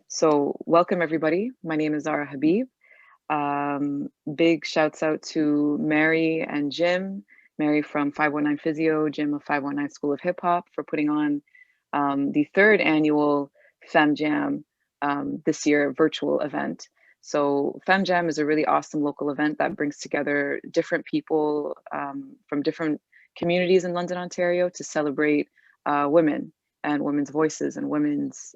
So, welcome everybody. My name is Zahra Habib. Big shouts out to Mary and Jim, Mary from 519 Physio, Jim of 519 School of Hip Hop, for putting on the third annual Fem Jam this year virtual event. So, Fem Jam is a really awesome local event that brings together different people from different communities in London, Ontario to celebrate women and women's voices and women's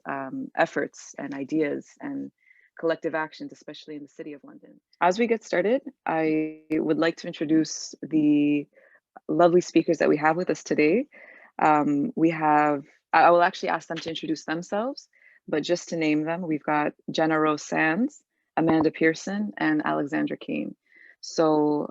efforts and ideas and collective actions, especially in the City of London. As we get started, I would like to introduce the lovely speakers that we have with us today. I will actually ask them to introduce themselves, but just to name them, we've got Jenna Rose Sands, Amanda Pearson, and Alexandra Kane. So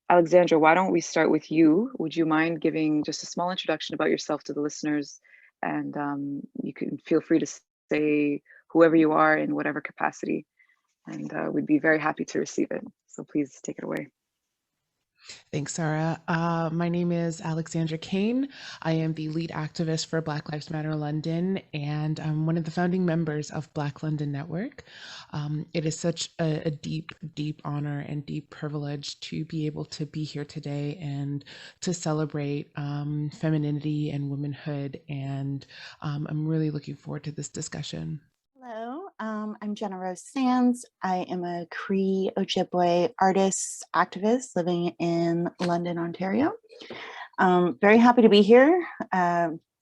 Alexandra, why don't we start with you? Would you mind giving just a small introduction about yourself to the listeners? And you can feel free to say whoever you are in whatever capacity, and we'd be very happy to receive it. So please take it away. Thanks, Sarah. My name is Alexandra Kane. I am the lead activist for Black Lives Matter London, and I'm one of the founding members of Black London Network. It is such a deep, deep honor and deep privilege to be able to be here today and to celebrate femininity and womanhood. And I'm really looking forward to this discussion. Hello, I'm Jenna Rose Sands. I am a Cree Ojibwe artist activist living in London, Ontario. Very happy to be here.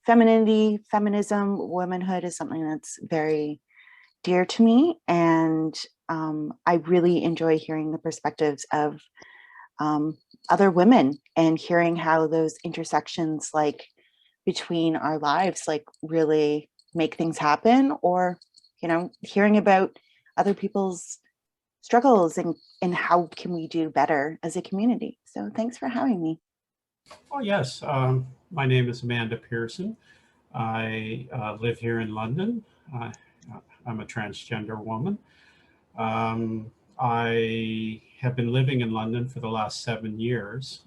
Femininity, feminism, womanhood is something that's very dear to me, and I really enjoy hearing the perspectives of other women and hearing how those intersections, like between our lives, like really make things happen, or hearing about other people's struggles and how can we do better as a community. So thanks for having me. Oh, yes. My name is Amanda Pearson. I live here in London. I'm a transgender woman. I have been living in London for the last 7 years.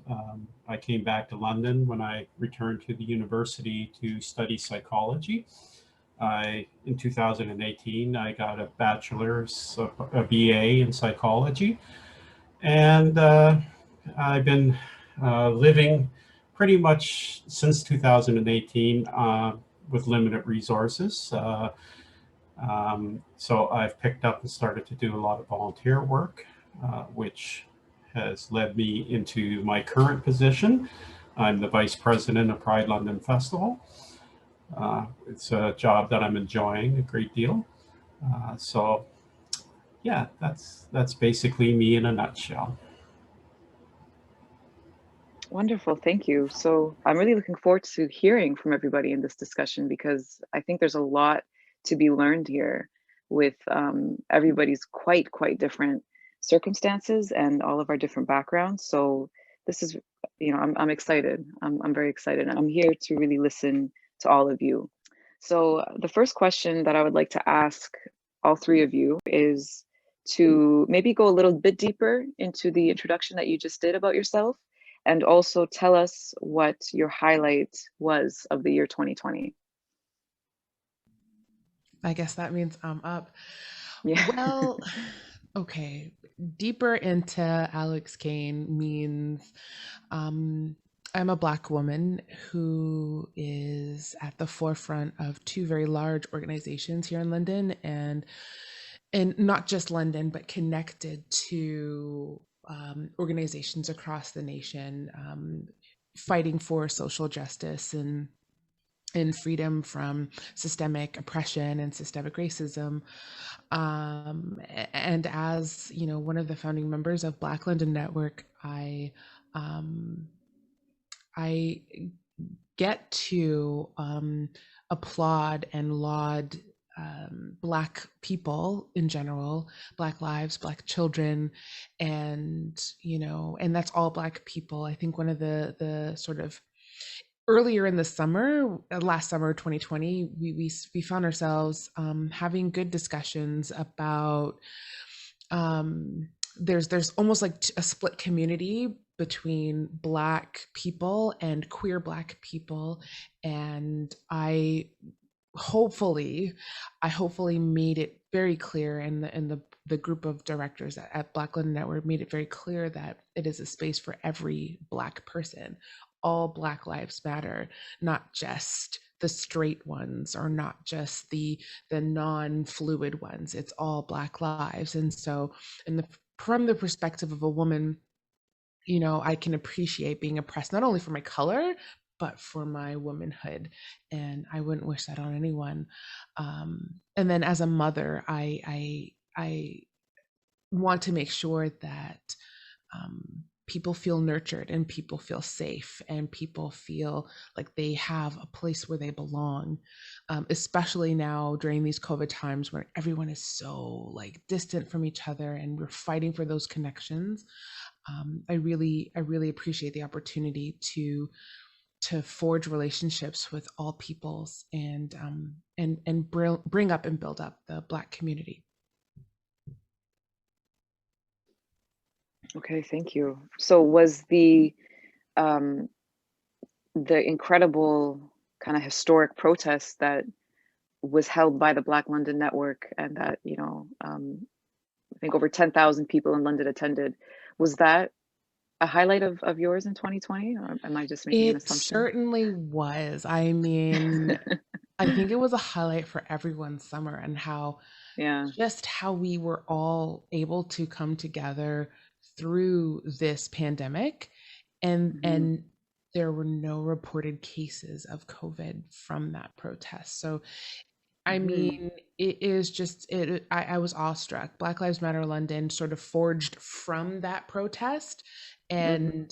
I came back to London when I returned to the university to study psychology. In 2018, I got a bachelor's, a BA in psychology, and I've been living pretty much since 2018 with limited resources. So I've picked up and started to do a lot of volunteer work, which has led me into my current position. I'm the Vice President of Pride London Festival. It's a job that I'm enjoying a great deal. So yeah, that's basically me in a nutshell. Wonderful, thank you. So I'm really looking forward to hearing from everybody in this discussion, because I think there's a lot to be learned here with everybody's quite different circumstances and all of our different backgrounds. So this is, I'm excited. I'm very excited. I'm here to really listen to all of you. So the first question that I would like to ask all three of you is to maybe go a little bit deeper into the introduction that you just did about yourself, and also tell us what your highlight was of the year 2020. I guess that means I'm up. Yeah. Well, okay. Deeper into Alex Kane means I'm a Black woman who is at the forefront of two very large organizations here in London, and not just London, but connected to organizations across the nation, fighting for social justice and freedom from systemic oppression and systemic racism. And as one of the founding members of Black London Network, I get to applaud and laud Black people in general, Black lives, Black children, and that's all Black people. I think one of the sort of earlier in the summer, last summer 2020, we found ourselves having good discussions about there's almost like a split community between Black people and queer Black people, and I hopefully, I hopefully made it very clear, and the group of directors at Black London Network made it very clear that it is a space for every Black person. All Black lives matter, not just the straight ones or not just the non-fluid ones. It's all Black lives. And so, from the perspective of a woman, you know, I can appreciate being oppressed not only for my color, but for my womanhood, and I wouldn't wish that on anyone. And then as a mother, I want to make sure that people feel nurtured and people feel safe and people feel like they have a place where they belong, especially now during these COVID times where everyone is so like distant from each other and we're fighting for those connections. I really appreciate the opportunity to forge relationships with all peoples and bring up and build up the Black community. Okay, thank you. So was the incredible kind of historic protest that was held by the Black London Network, and that, you know, I think over 10,000 people in London attended, was that a highlight of yours in 2020, or am I just making an It assumption? certainly was. I mean, I think it was a highlight for everyone's summer, and how Yeah. just how we were all able to come together through this pandemic, and there were no reported cases of COVID from that protest. So I mean, it is just I was awestruck. Black Lives Matter London sort of forged from that protest, and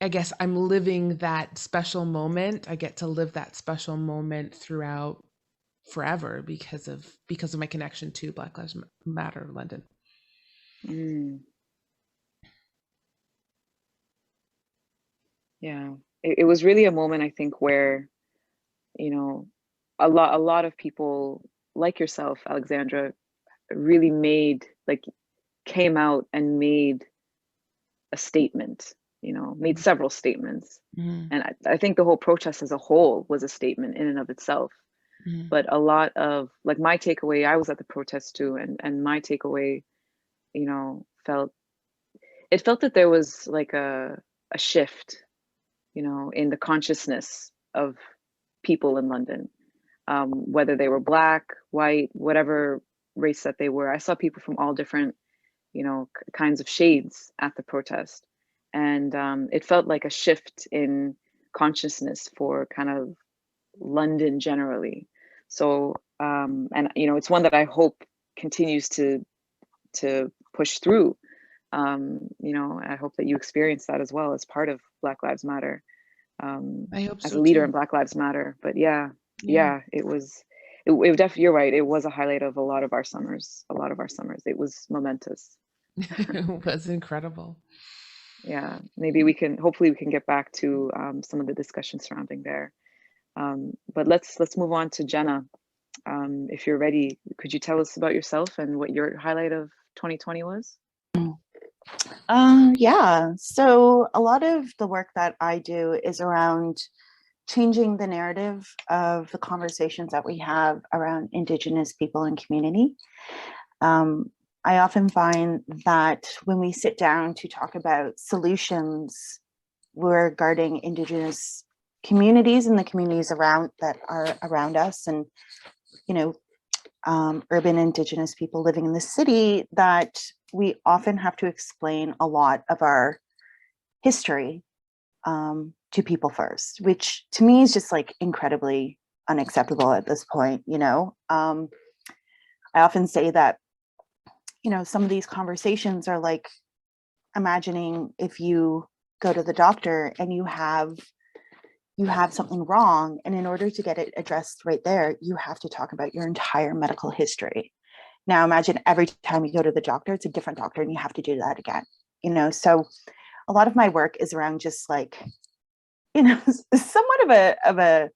I guess I'm living that special moment. I get to live that special moment throughout forever because of my connection to Black Lives Matter London. Yeah, it was really a moment, I think, where, you know, a lot of people like yourself, Alexandra, really came out and made a statement, you know, made several statements. And I think the whole protest as a whole was a statement in and of itself. But a lot of, like, my takeaway, I was at the protest too, and my takeaway, you know, felt that there was like a shift, you know, in the consciousness of people in London, whether they were Black, white, whatever race that they were. I saw people from all different, you know, kinds of shades at the protest. And it felt like a shift in consciousness for kind of London generally. So, and, you know, it's one that I hope continues to push through. You know, I hope that you experience that as well as part of Black Lives Matter, I hope as so a leader too. in Black Lives Matter. But yeah, it was, it definitely, you're right. It was a highlight of a lot of our summers. It was momentous. It was incredible. Yeah, maybe hopefully we can get back to some of the discussion surrounding there. But let's move on to Jenna. If you're ready, could you tell us about yourself and what your highlight of 2020 was? Yeah, so a lot of the work that I do is around changing the narrative of the conversations that we have around Indigenous people and community. I often find that when we sit down to talk about solutions regarding Indigenous communities and the communities that are around us, and, you know, urban Indigenous people living in the city, that we often have to explain a lot of our history to people first, which to me is just like incredibly unacceptable at this point. You know, I often say that, you know, some of these conversations are like imagining if you go to the doctor and you have something wrong, and in order to get it addressed right there, you have to talk about your entire medical history. Now imagine every time you go to the doctor, it's a different doctor and you have to do that again, you know? So a lot of my work is around just like, you know, somewhat of a,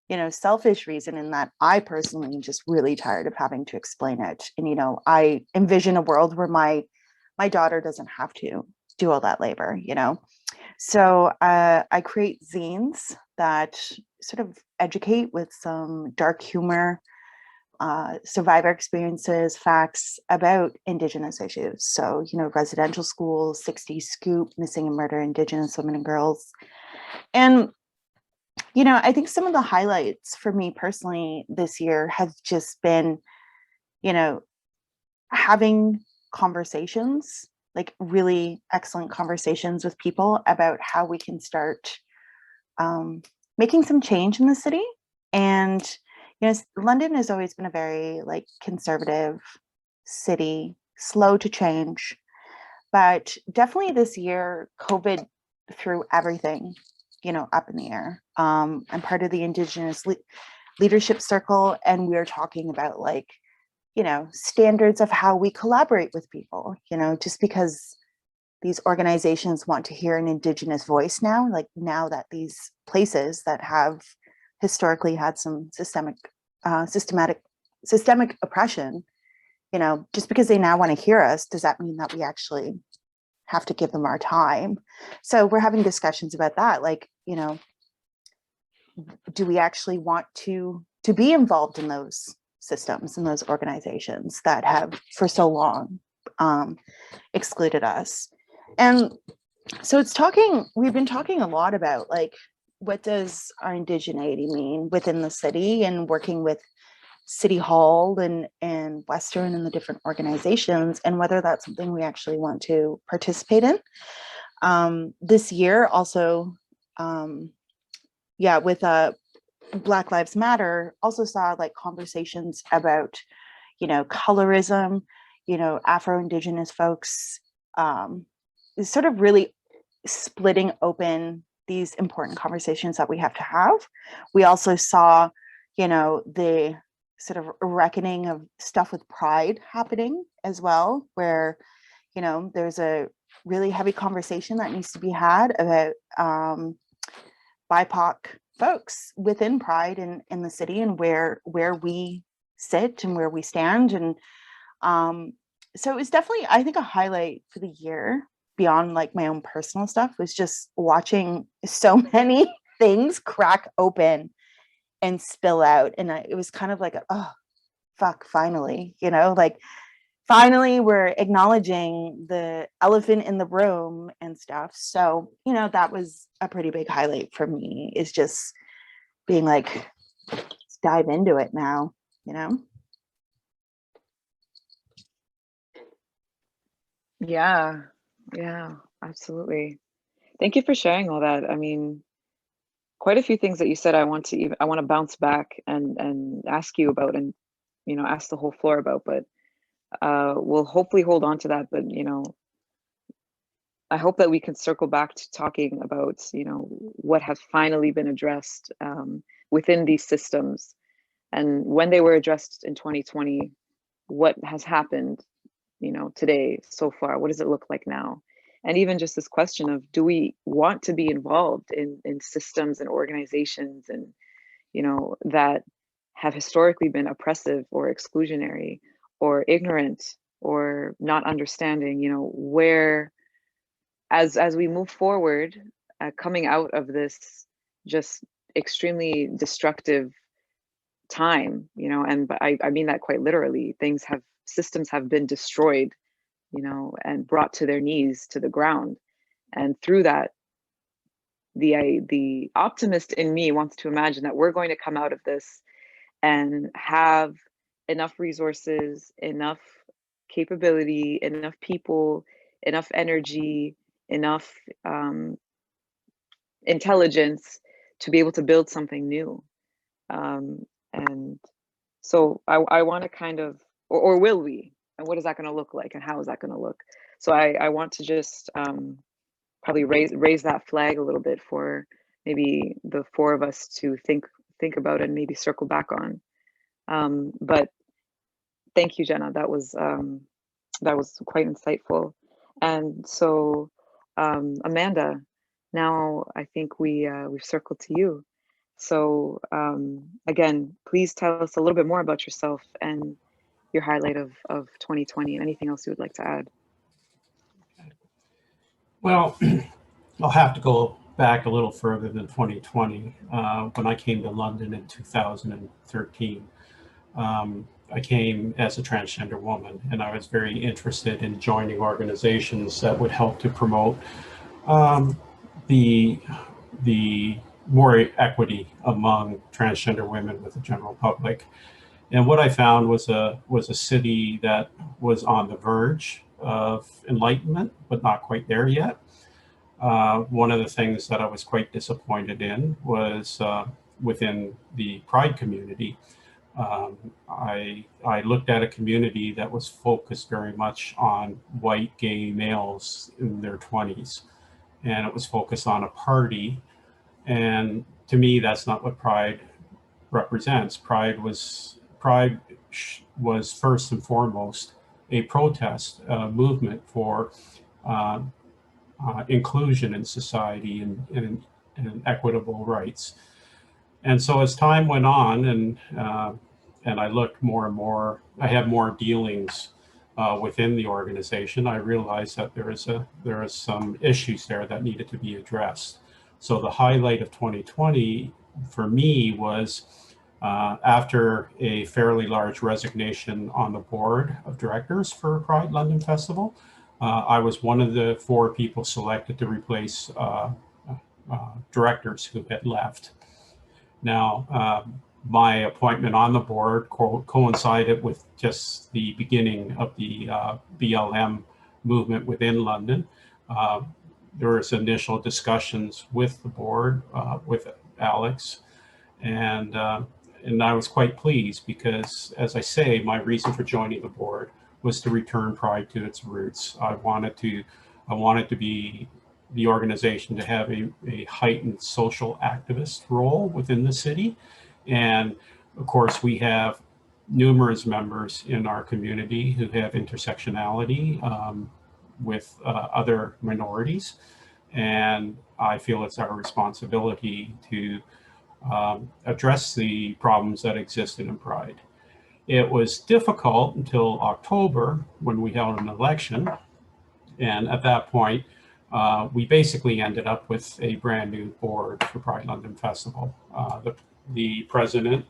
you know, selfish reason, in that I personally am just really tired of having to explain it. And, you know, I envision a world where my daughter doesn't have to do all that labor, you know? So I create zines that sort of educate with some dark humor, survivor experiences, facts about Indigenous issues. So, you know, residential schools, 60 Scoop, missing and murder Indigenous women and girls. And, you know, I think some of the highlights for me personally this year have just been, you know, having conversations, like really excellent conversations with people about how we can start making some change in the city. And you know, London has always been a very like conservative city, slow to change, but definitely this year, COVID threw everything, you know, up in the air. I'm part of the Indigenous Leadership Circle, and we're talking about like, you know, standards of how we collaborate with people, you know, just because these organizations want to hear an Indigenous voice now, like now that these places that have historically had some systemic oppression, you know, just because they now want to hear us, does that mean that we actually have to give them our time? So we're having discussions about that. Like, you know, do we actually want to be involved in those systems and those organizations that have for so long excluded us? And so we've been talking a lot about like, what does our indigeneity mean within the city, and working with City Hall and Western and the different organizations, and whether that's something we actually want to participate in. This year also, with Black Lives Matter, also saw like conversations about, you know, colorism, you know, Afro-Indigenous folks, is sort of really splitting open these important conversations that we have to have. We also saw, you know, the sort of reckoning of stuff with pride happening as well, where, you know, there's a really heavy conversation that needs to be had about BIPOC folks within pride in the city, and where we sit and where we stand. And so it was definitely, I think, a highlight for the year, beyond like my own personal stuff, was just watching so many things crack open and spill out. And it was kind of like, oh, fuck, finally, you know, like finally we're acknowledging the elephant in the room and stuff. So, you know, that was a pretty big highlight for me, is just being like, let's dive into it now, you know? Yeah, absolutely. Thank you for sharing all that. I mean, quite a few things that you said I want to bounce back and ask you about, and you know, ask the whole floor about, but we'll hopefully hold on to that. But you know, I hope that we can circle back to talking about, you know, what has finally been addressed within these systems, and when they were addressed in 2020, what has happened, you know, today so far. What does it look like now? And even just this question of, do we want to be involved in systems and organizations, and you know, that have historically been oppressive or exclusionary or ignorant or not understanding, you know, where as we move forward, coming out of this just extremely destructive time, you know, and I mean that quite literally. Systems have been destroyed, you know, and brought to their knees, to the ground. And through that, the optimist in me wants to imagine that we're going to come out of this and have enough resources, enough capability, enough people, enough energy, enough intelligence to be able to build something new. And so I want to kind of, or will we? And what is that going to look like, and how is that going to look? So I want to just probably raise that flag a little bit for maybe the four of us to think about and maybe circle back on. But thank you, Jenna. That was quite insightful. And so Amanda, now I think we've circled to you. So again, please tell us a little bit more about yourself and your highlight of 2020, and anything else you would like to add. Well, I'll have to go back a little further than 2020. When I came to London in 2013, I came as a transgender woman, and I was very interested in joining organizations that would help to promote um, the the more equity among transgender women with the general public. And what I found was a city that was on the verge of enlightenment, but not quite there yet. One of the things that I was quite disappointed in was within the Pride community. I looked at a community that was focused very much on white gay males in their 20s, and it was focused on a party. And to me, that's not what Pride represents. Pride was first and foremost a protest movement for uh, inclusion in society and equitable rights. And so as time went on, and I looked more and more, I had more dealings within the organization. I realized that there is some issues there that needed to be addressed. So the highlight of 2020 for me was after a fairly large resignation on the board of directors for Pride London Festival. I was one of the 4 people selected to replace directors who had left. Now, my appointment on the board coincided with just the beginning of the BLM movement within London. There was initial discussions with the board, with Alex, and I was quite pleased because, as I say, my reason for joining the board was to return Pride to its roots. I wanted to be the organization to have a heightened social activist role within the city. And of course, we have numerous members in our community who have intersectionality with other minorities. And I feel it's our responsibility to address the problems that existed in Pride. It was difficult until October when we held an election. And at that point, we basically ended up with a brand new board for Pride London Festival. The president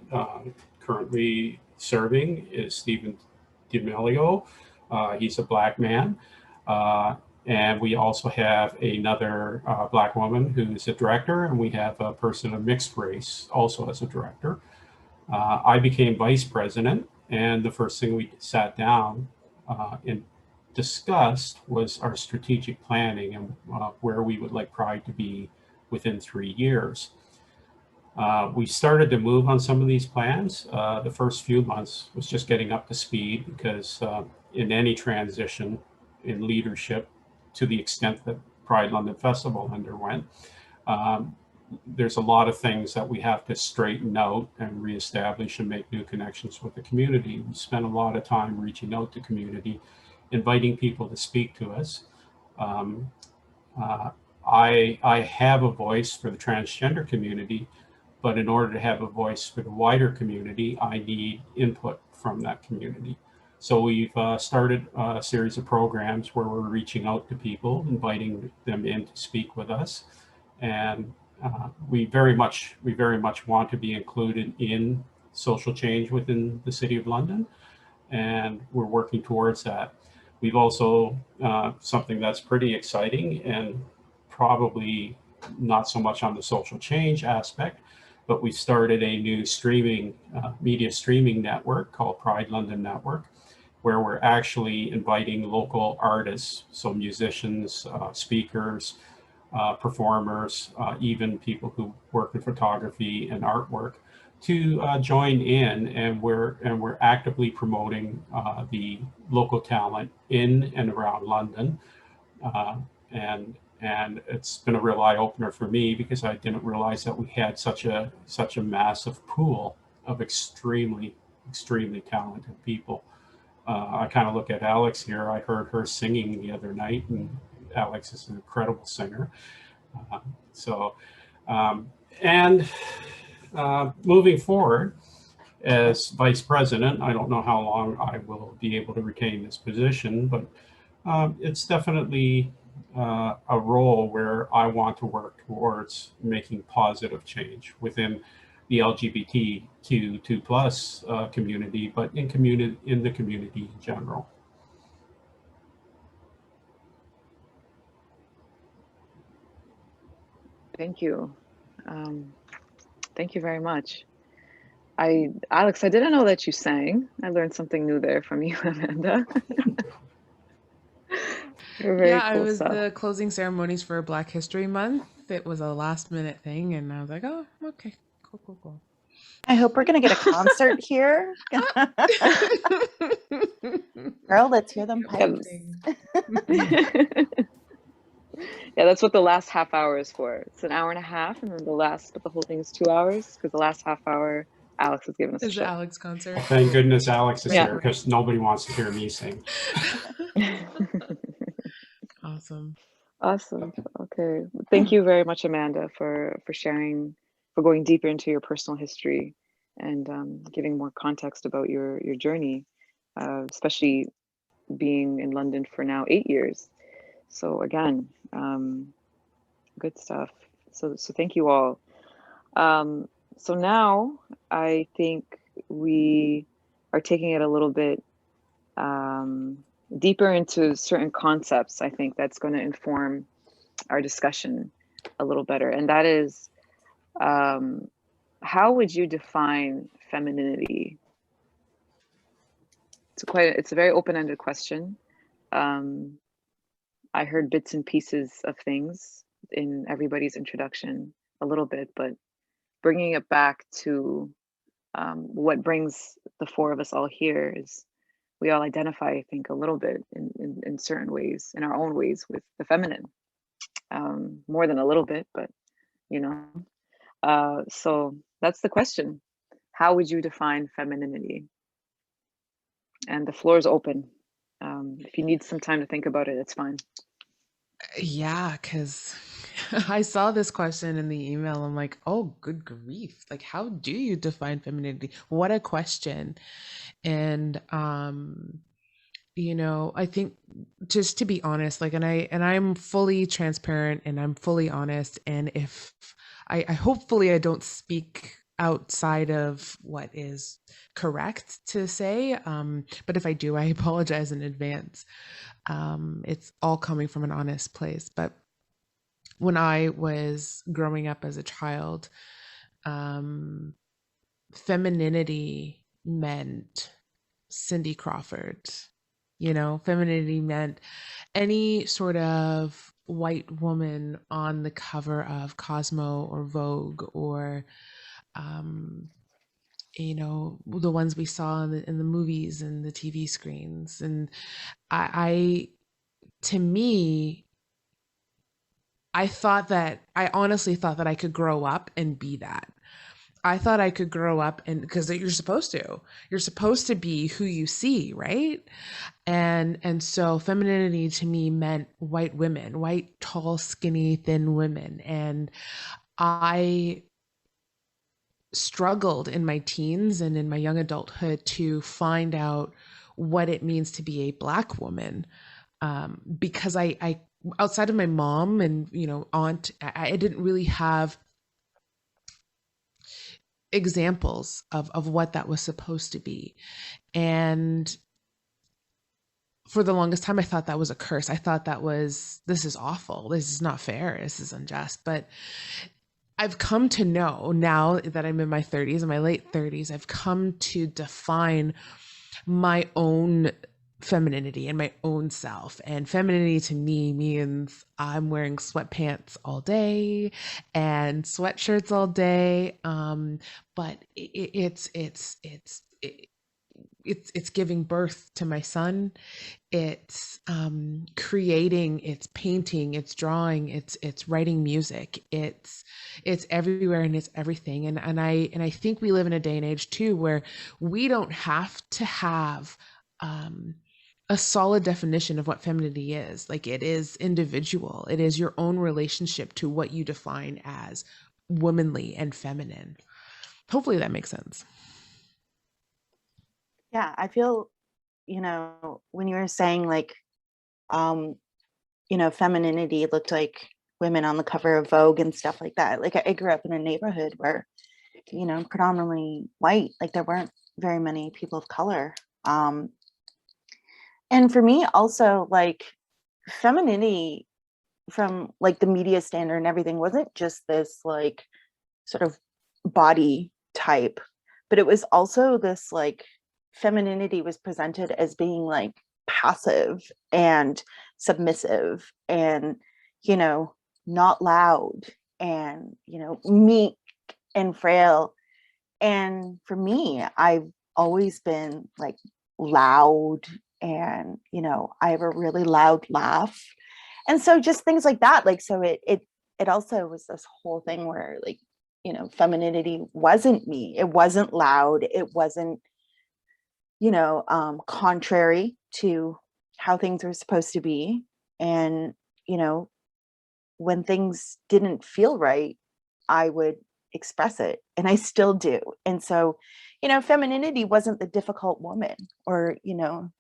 currently serving is Stephen D'Amelio. He's a Black man. And we also have another Black woman who's a director, and we have a person of mixed race also as a director. I became vice president, and the first thing we sat down and discussed was our strategic planning and where we would like Pride to be within 3 years. We started to move on some of these plans. The first few months was just getting up to speed because in any transition in leadership, to the extent that Pride London Festival underwent, there's a lot of things that we have to straighten out and reestablish and make new connections with the community. We spent a lot of time reaching out to community, inviting people to speak to us. I have a voice for the transgender community, but in order to have a voice for the wider community, I need input from that community. So we've started a series of programs where we're reaching out to people, inviting them in to speak with us. And we very much want to be included in social change within the City of London, and we're working towards that. We've also, something that's pretty exciting and probably not so much on the social change aspect, but we started a new media streaming network called Pride London Network, where we're actually inviting local artists, so musicians, speakers, performers, even people who work in photography and artwork, to join in, and we're actively promoting the local talent in and around London, and it's been a real eye opener for me because I didn't realize that we had such a massive pool of extremely talented people. I kind of look at Alex here. I heard her singing the other night, and Alex is an incredible singer. Moving forward as vice president, I don't know how long I will be able to retain this position, but it's definitely a role where I want to work towards making positive change within the LGBTQ2 plus community, but in the community in general. Thank you. Thank you very much. Alex, I didn't know that you sang. I learned something new there from you, Amanda. Very Yeah, I cool was stuff. the closing ceremonies for Black History Month. It was a last minute thing, and I was like, oh, okay, cool. I hope we're gonna get a concert here. Girl, let's hear them pipes. Yeah, that's what the last half hour is for. It's an hour and a half, and then but the whole thing is 2 hours, because the last half hour, Alex has given us a Is the show. Alex concert. Thank goodness Alex is Yeah. here, because nobody wants to hear me sing. Awesome. Awesome. Okay. Thank you very much, Amanda, for sharing, for going deeper into your personal history and giving more context about your journey, especially being in London for now 8 years. So again, good stuff. So thank you all. So now I think we are taking it a little bit deeper into certain concepts. I think that's going to inform our discussion a little better, and that is, how would you define femininity? It's a very open-ended question. I heard bits and pieces of things in everybody's introduction a little bit, but bringing it back to what brings the four of us all here is we all identify, I think, a little bit in certain ways, in our own ways, with the feminine. More than a little bit, but you know. So that's the question. How would you define femininity? And the floor is open. If you need some time to think about it, it's fine. Yeah, because I saw this question in the email. I'm like, oh, good grief. Like, how do you define femininity? What a question. And I think, just to be honest, like, and I'm fully transparent and I'm fully honest. And if I hopefully I don't speak outside of what is correct to say. But if I do, I apologize in advance. It's all coming from an honest place. But when I was growing up as a child, femininity meant Cindy Crawford. Femininity meant any sort of white woman on the cover of Cosmo or Vogue, or the ones we saw in the movies and the TV screens. And to me, I honestly thought that I could grow up and be that. I thought I could grow up, and because you're supposed to be who you see, right? And so femininity to me meant white women, white, tall, skinny, thin women. And I struggled in my teens and in my young adulthood to find out what it means to be a Black woman, because I outside of my mom and aunt, I didn't really have examples of what that was supposed to be. And for the longest time, I thought that was a curse. I thought this is awful. This is not fair. This is unjust. But I've come to know, now that I'm in my 30s, in my late 30s, I've come to define my own femininity and my own self. And femininity to me means I'm wearing sweatpants all day and sweatshirts all day. But it's giving birth to my son. It's creating, it's painting, it's drawing, it's writing music. It's everywhere and it's everything. And I think we live in a day and age too where we don't have to have a solid definition of what femininity is. Like, it is individual. It is your own relationship to what you define as womanly and feminine. Hopefully that makes sense. Yeah, I feel, when you were saying like, you know, femininity looked like women on the cover of Vogue and stuff like that. Like I grew up in a neighborhood where, you know, predominantly white, like there weren't very many people of color. And for me also, like femininity from like the media standard and everything wasn't just this like sort of body type, but it was also this like femininity was presented as being like passive and submissive and, you know, not loud and, you know, meek and frail. And for me, I've always been like loud and, you know, I have a really loud laugh. And so just things like that, like, so it also was this whole thing where like, you know, femininity wasn't me. It wasn't loud. It wasn't, you know, contrary to how things were supposed to be. And, you know, when things didn't feel right, I would express it, and I still do. And so, you know, femininity wasn't the difficult woman or, you know,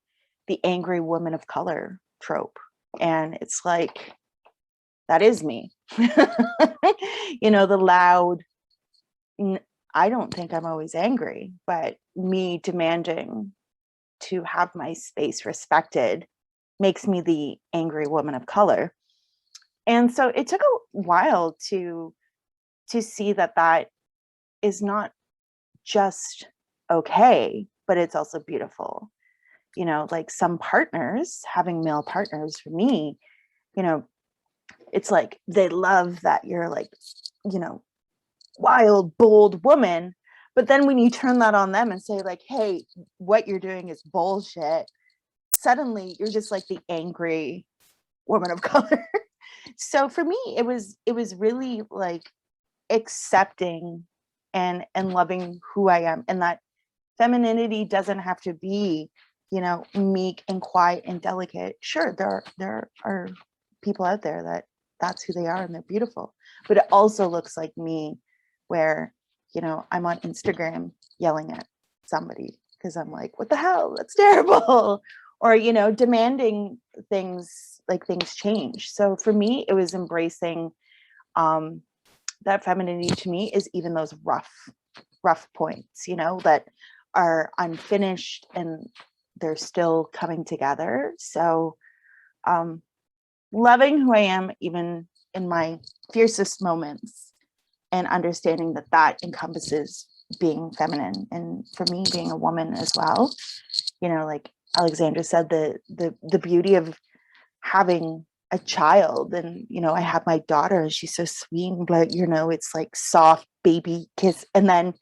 the angry woman of color trope. And it's like, that is me. You know, the loud, I don't think I'm always angry, but me demanding to have my space respected makes me the angry woman of color. And so it took a while to see that that is not just okay, but it's also beautiful. You know, like some partners, having male partners for me, you know, it's like they love that you're like, you know, wild, bold woman. But then when you turn that on them and say like, hey, what you're doing is bullshit, suddenly you're just like the angry woman of color. So for me, it was really like accepting and loving who I am, and that femininity doesn't have to be, you know, meek and quiet and delicate. Sure, there are people out there that that's who they are and they're beautiful, but it also looks like me where, you know, I'm on Instagram yelling at somebody because I'm like, what the hell, that's terrible. Or, you know, demanding things, like things change. So for me, it was embracing that femininity to me is even those rough points, you know, that are unfinished and they're still coming together. So loving who I am, even in my fiercest moments, and understanding that that encompasses being feminine, and for me being a woman as well. You know, like Alexandra said, the beauty of having a child, and you know, I have my daughter and she's so sweet, but you know, it's like soft baby kiss, and then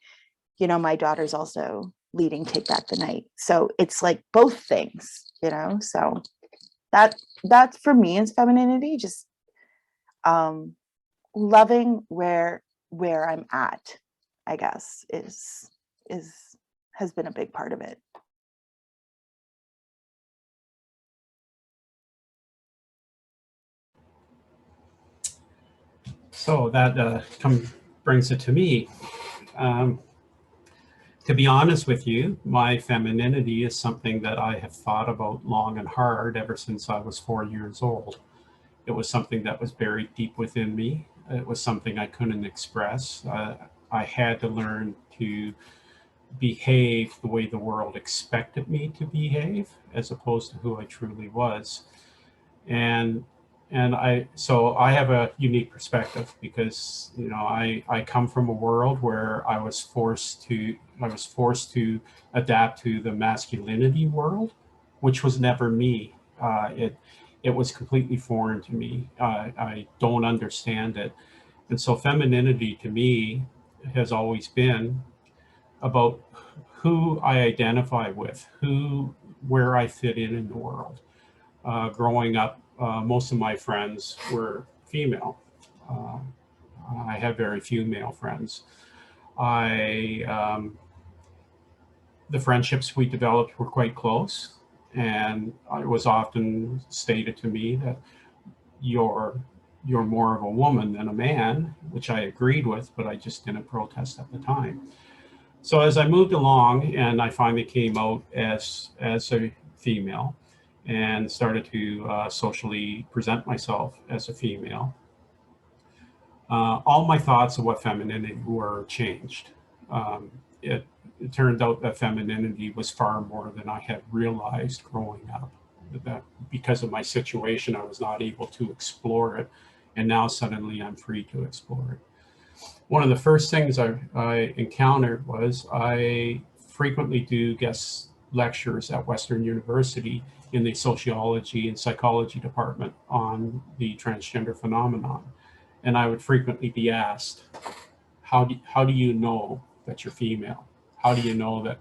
you know, my daughter's also leading Take Back the Night, so it's like both things, you know. So that for me is femininity, just loving where I'm at, I guess, is has been a big part of it. So that brings it to me. To be honest with you, my femininity is something that I have thought about long and hard ever since I was 4 years old. It was something that was buried deep within me. It was something I couldn't express. I had to learn to behave the way the world expected me to behave, as opposed to who I truly was. And so I have a unique perspective because, you know, I come from a world where I was forced to adapt to the masculinity world, which was never me. It was completely foreign to me. I don't understand it. And so femininity to me has always been about who I identify with, where I fit in the world. Growing up, most of my friends were female. Uh, I have very few male friends. The friendships we developed were quite close, and it was often stated to me that you're more of a woman than a man, which I agreed with, but I just didn't protest at the time. So as I moved along and I finally came out as a female, and started to socially present myself as a female. All my thoughts of what femininity were changed. Um, it, it turned out that femininity was far more than I had realized growing up. That because of my situation, I was not able to explore it. And now suddenly I'm free to explore it. One of the first things I encountered was I frequently do guest lectures at Western University in the sociology and psychology department on the transgender phenomenon. And I would frequently be asked, how do you know that you're female? How do you know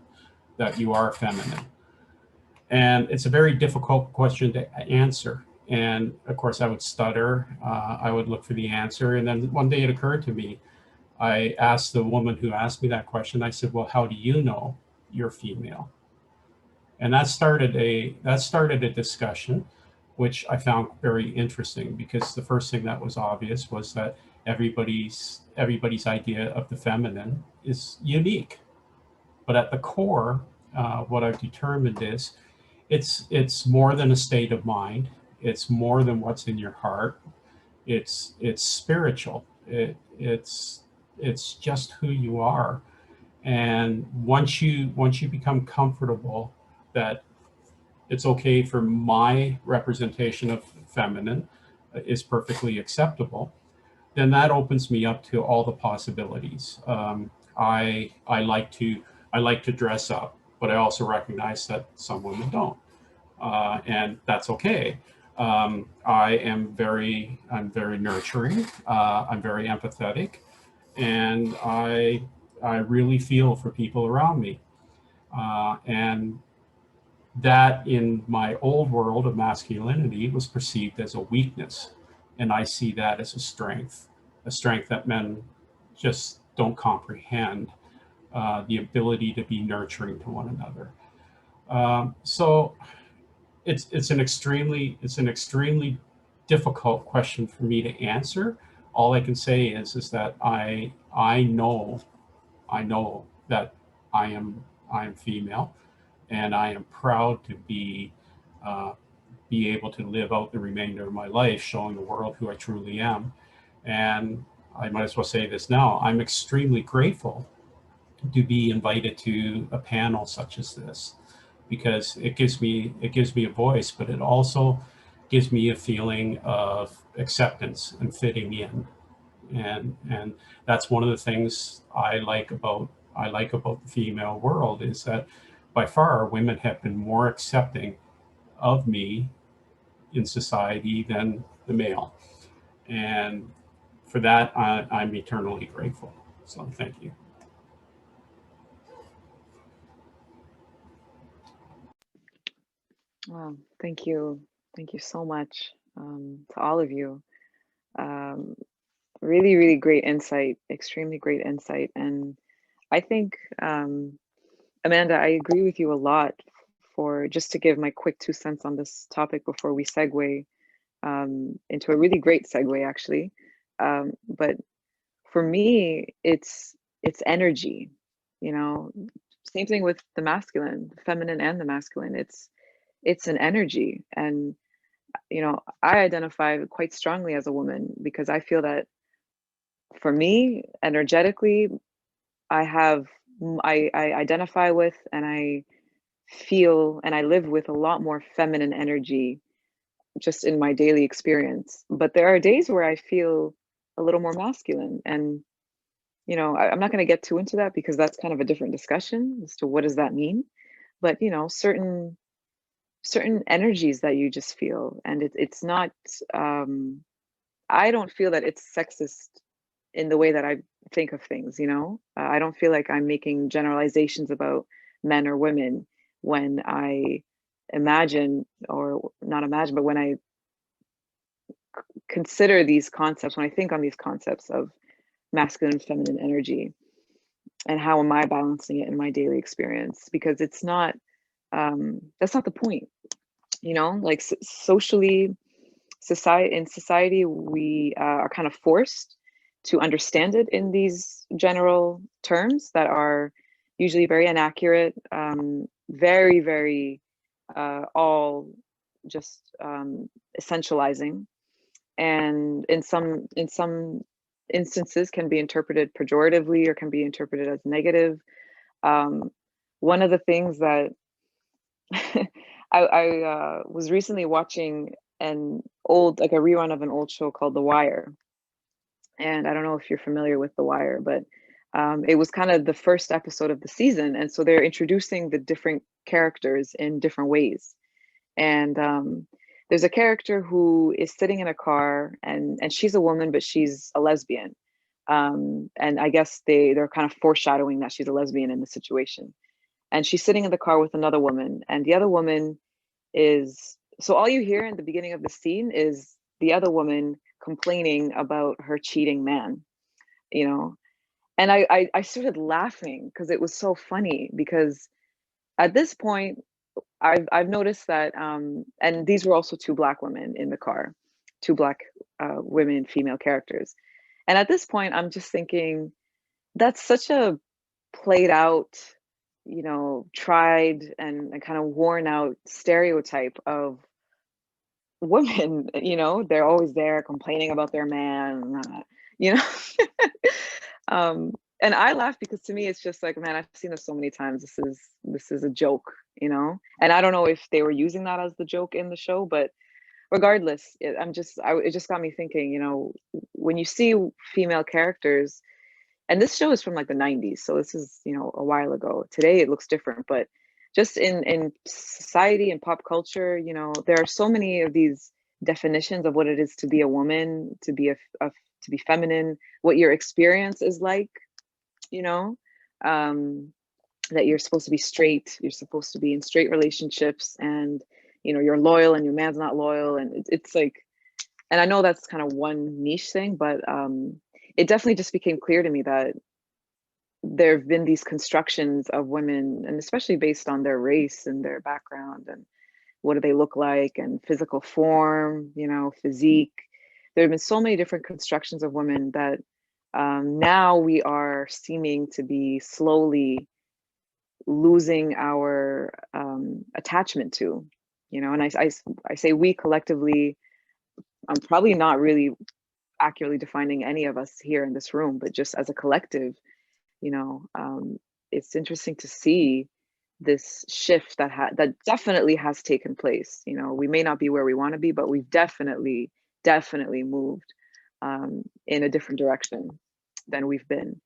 that you are feminine? And it's a very difficult question to answer. And of course, I would stutter. I would look for the answer. And then one day it occurred to me. I asked the woman who asked me that question, I said, well, how do you know you're female? And that started a discussion, which I found very interesting, because the first thing that was obvious was that everybody's idea of the feminine is unique. But at the core, what I've determined is it's more than a state of mind. It's more than what's in your heart. It's spiritual. It's just who you are. And once you become comfortable that it's okay for my representation of feminine is perfectly acceptable, then that opens me up to all the possibilities. I like to dress up, but I also recognize that some women don't, and that's okay. I'm very nurturing. I'm very empathetic, and I really feel for people around me, and that in my old world of masculinity was perceived as a weakness. And I see that as a strength that men just don't comprehend, the ability to be nurturing to one another. So it's an extremely difficult question for me to answer. All I can say is that I know that I am female, and I am proud to be able to live out the remainder of my life showing the world who I truly am. And I might as well say this now, I'm extremely grateful to be invited to a panel such as this, because it gives me a voice, but it also gives me a feeling of acceptance and fitting in. And that's one of the things I like about the female world, is that by far women have been more accepting of me in society than the male. And for that, I'm eternally grateful. So thank you. Wow, thank you. Thank you so much, to all of you. Um, really, really great insight, extremely great insight. And I think, Amanda, I agree with you a lot. For just to give my quick 2 cents on this topic before we segue into a really great segue, actually. But for me, it's energy. You know, same thing with the masculine, the feminine, and the masculine. It's an energy, and I identify quite strongly as a woman because I feel that for me, energetically, I have I identify with, and I feel and I live with a lot more feminine energy just in my daily experience. But there are days where I feel a little more masculine. And, I'm not going to get too into that because that's kind of a different discussion as to what does that mean. But, certain energies that you just feel. And it's not, I don't feel that it's sexist in the way that I think of things, I don't feel like I'm making generalizations about men or women when I imagine, or not imagine, but when I consider these concepts, when I think on these concepts of masculine and feminine energy, and how am I balancing it in my daily experience? Because it's not, that's not the point, like socially, in society, we are kind of forced to understand it in these general terms that are usually very inaccurate, very, very all just essentializing, and in some instances can be interpreted pejoratively or can be interpreted as negative. One of the things that I was recently watching like a rerun of an old show called The Wire, and I don't know if you're familiar with The Wire, but it was kind of the first episode of the season, and so they're introducing the different characters in different ways. And there's a character who is sitting in a car, and she's a woman, but she's a lesbian. And I guess they're kind of foreshadowing that she's a lesbian in the situation. And she's sitting in the car with another woman, and the other woman is, so all you hear in the beginning of the scene is the other woman complaining about her cheating man, you know. And I started laughing because it was so funny, because at this point I've noticed that and these were also two Black women in the car, two Black women, female characters. And at this point I'm just thinking, that's such a played out, you know, tried and kind of worn out stereotype of women. You know, they're always there complaining about their man, you know. And I laugh because to me it's just like, man, I've seen this so many times. This is a joke, you know. And I don't know if they were using that as the joke in the show, but regardless, it just got me thinking, you know, when you see female characters, and this show is from like the 90s, so this is, you know, a while ago. Today it looks different, but just in society and pop culture, you know, there are so many of these definitions of what it is to be a woman, to be to be feminine, what your experience is like, you know, that you're supposed to be straight, you're supposed to be in straight relationships, and you know, you're loyal and your man's not loyal, and it's like, and I know that's kind of one niche thing, but it definitely just became clear to me that there have been these constructions of women, and especially based on their race and their background and what do they look like, and physical form, you know, physique. There have been so many different constructions of women that now we are seeming to be slowly losing our attachment to, you know. And I say we collectively, I'm probably not really accurately defining any of us here in this room, but just as a collective, you know, it's interesting to see this shift that definitely has taken place. You know, we may not be where we want to be, but we've definitely moved in a different direction than we've been.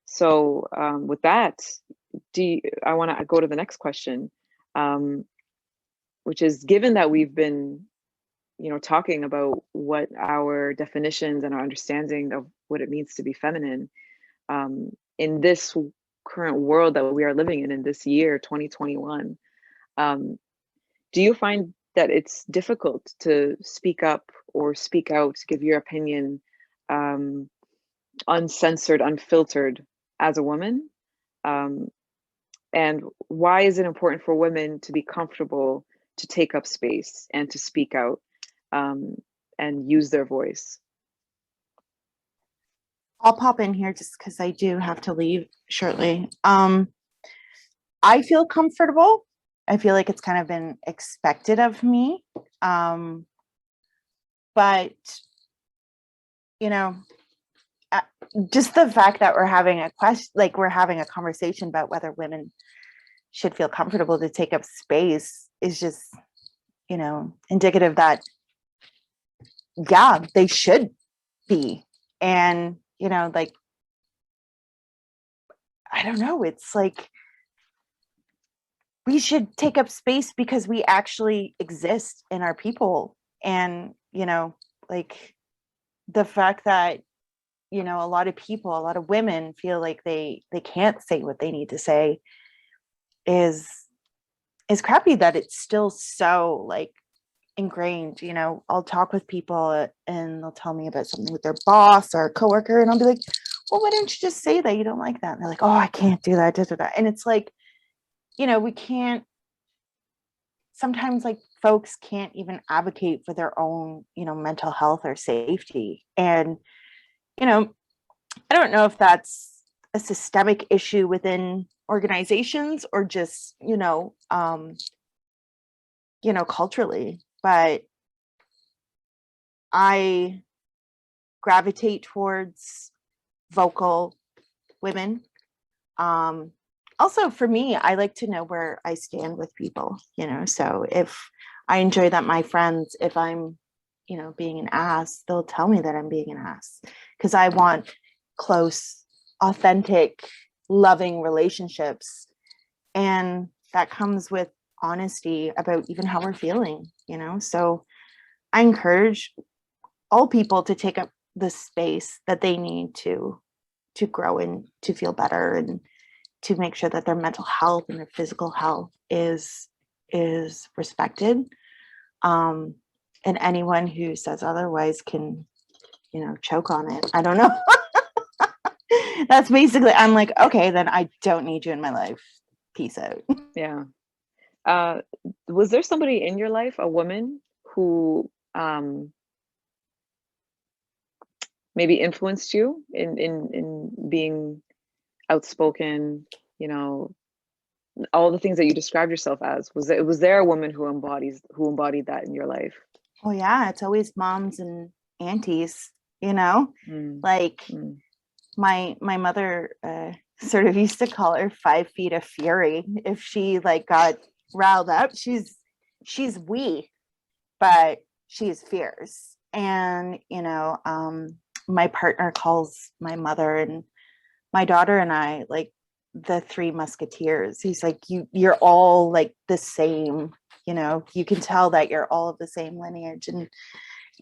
So with that, I want to go to the next question, which is, given that we've been, you know, talking about what our definitions and our understanding of what it means to be feminine, in this current world that we are living in this year 2021, do you find that it's difficult to speak up or speak out, give your opinion, uncensored, unfiltered, as a woman? And why is it important for women to be comfortable to take up space and to speak out and use their voice? I'll pop in here just because I do have to leave shortly. I feel comfortable. I feel like it's kind of been expected of me. But, you know, just the fact that we're having a conversation about whether women should feel comfortable to take up space is just, you know, indicative that, yeah, they should be. And, you know, like, I don't know, it's like, we should take up space because we actually exist in our people. And, you know, like, the fact that, you know, a lot of women feel like they can't say what they need to say is crappy, that it's still so like ingrained. You know, I'll talk with people and they'll tell me about something with their boss or a coworker, and I'll be like, well, why don't you just say that you don't like that? And they're like, oh, I can't do that, that. And it's like, you know, we can't, sometimes like folks can't even advocate for their own, you know, mental health or safety. And, you know, I don't know if that's a systemic issue within organizations or just, you know, culturally. but I gravitate towards vocal women. Also for me, I like to know where I stand with people, you know, so if I enjoy that my friends, if I'm, you know, being an ass, they'll tell me that I'm being an ass, because I want close, authentic, loving relationships. And that comes with honesty about even how we're feeling, you know? So I encourage all people to take up the space that they need to grow and to feel better, and to make sure that their mental health and their physical health is respected. And anyone who says otherwise can, you know, choke on it. I don't know. That's basically, I'm like, okay, then I don't need you in my life. Peace out. Yeah. Was there somebody in your life, a woman, who maybe influenced you in being outspoken, you know, all the things that you described yourself as? Was there a woman who embodied that in your life? Oh yeah, it's always moms and aunties, you know. Like my mother sort of used to call her 5 feet of fury. If she like got riled up, she's wee, but she's fierce. And you know, my partner calls my mother and my daughter and I like the 3 musketeers. He's like, you're all like the same, you know, you can tell that you're all of the same lineage.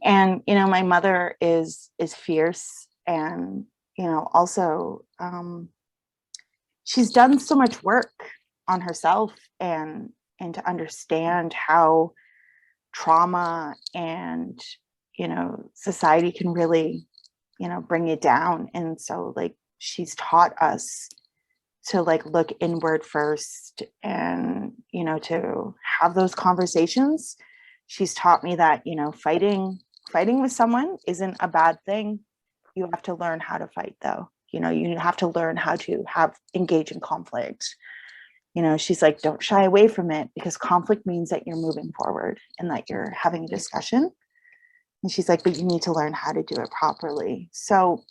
And you know, my mother is fierce, and you know, also she's done so much work on herself, and to understand how trauma and, you know, society can really, you know, bring you down. And so like she's taught us to like look inward first, and you know, to have those conversations. She's taught me that, you know, fighting with someone isn't a bad thing. You have to learn how to fight though. You know, you have to learn how to engage in conflict. You know, she's like, don't shy away from it, because conflict means that you're moving forward and that you're having a discussion. And she's like, but you need to learn how to do it properly. So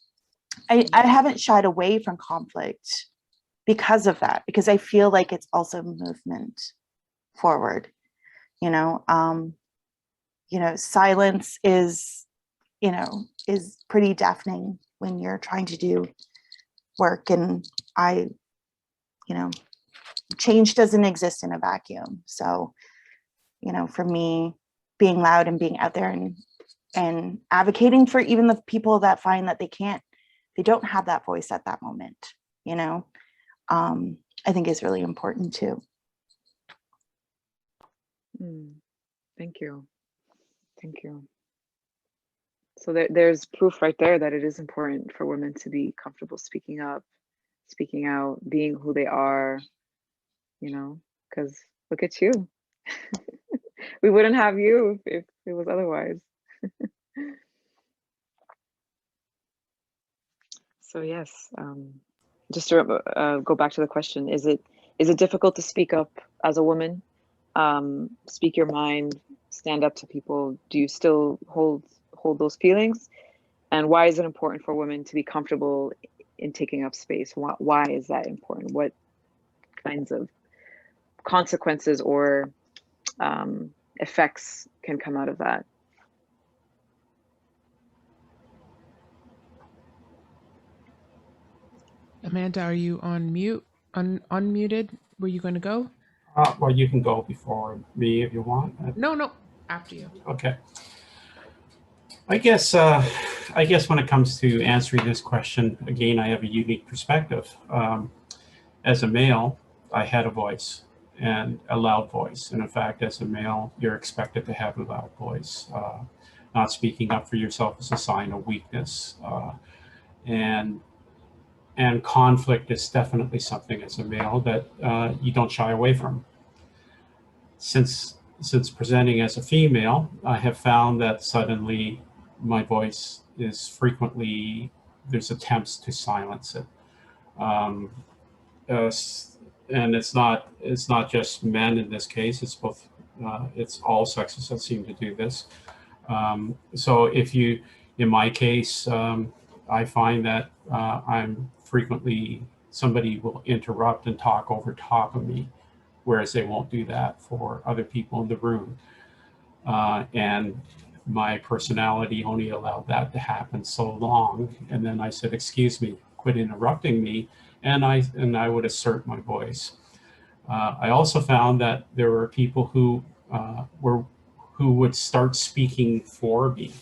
I haven't shied away from conflict because of that, because I feel like it's also movement forward. You know, silence is, you know, is pretty deafening when you're trying to do work. And you know, change doesn't exist in a vacuum. So, you know, for me, being loud and being out there and advocating for even the people that find that they don't have that voice at that moment, you know, I think is really important too. Thank you. So there's proof right there that it is important for women to be comfortable speaking up, speaking out, being who they are, you know, because look at you. We wouldn't have you if it was otherwise. So yes, just to go back to the question, is it difficult to speak up as a woman, speak your mind, stand up to people? Do you still hold those feelings? And why is it important for women to be comfortable in taking up space? Why is that important? What kinds of consequences or effects can come out of that? Amanda, are you on mute? Unmuted? Were you going to go? Well, you can go before me if you want. No, after you. Okay. I guess when it comes to answering this question, again, I have a unique perspective. As a male, I had a voice, and a loud voice. And in fact, as a male, you're expected to have a loud voice. Not speaking up for yourself is a sign of weakness. And conflict is definitely something as a male that you don't shy away from. Since presenting as a female, I have found that suddenly my voice is frequently, there's attempts to silence it. And it's not just men in this case, it's both it's all sexes that seem to do this. So if you, in my case, I find that I'm frequently, somebody will interrupt and talk over top of me, whereas they won't do that for other people in the room. And my personality only allowed that to happen so long. And then I said, excuse me, quit interrupting me. And I would assert my voice. I also found that there were people who would start speaking for me,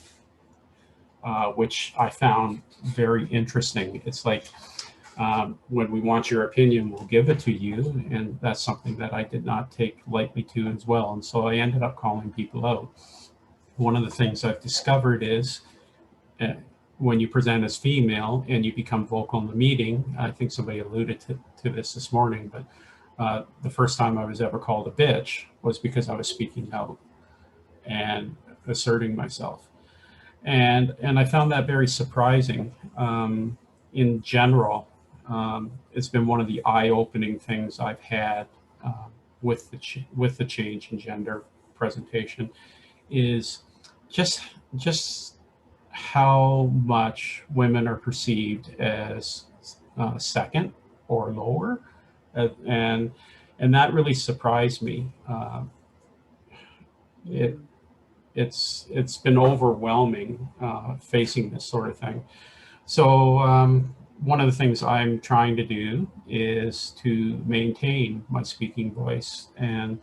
which I found very interesting. It's like, when we want your opinion, we'll give it to you. And that's something that I did not take lightly to as well. And so I ended up calling people out. One of the things I've discovered is when you present as female and you become vocal in the meeting, I think somebody alluded to this morning, but the first time I was ever called a bitch was because I was speaking out and asserting myself. And I found that very surprising. In general, it's been one of the eye-opening things I've had with the change in gender presentation, is just how much women are perceived as second or lower, and that really surprised me. It's been overwhelming facing this sort of thing. So one of the things I'm trying to do is to maintain my speaking voice, and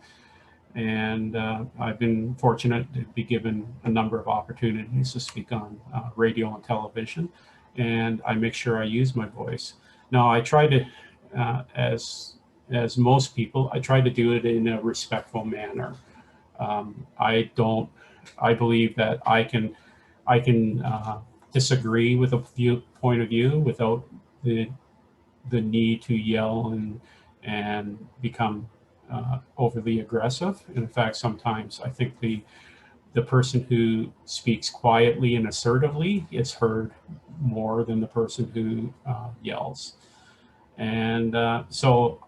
I've been fortunate to be given a number of opportunities to speak on radio and television, and I make sure I use my voice. Now, I try to, as most people, I try to do it in a respectful manner. I believe that I can disagree with a point of view without the need to yell and become overly aggressive. And in fact, sometimes I think the person who speaks quietly and assertively is heard more than the person who yells. And so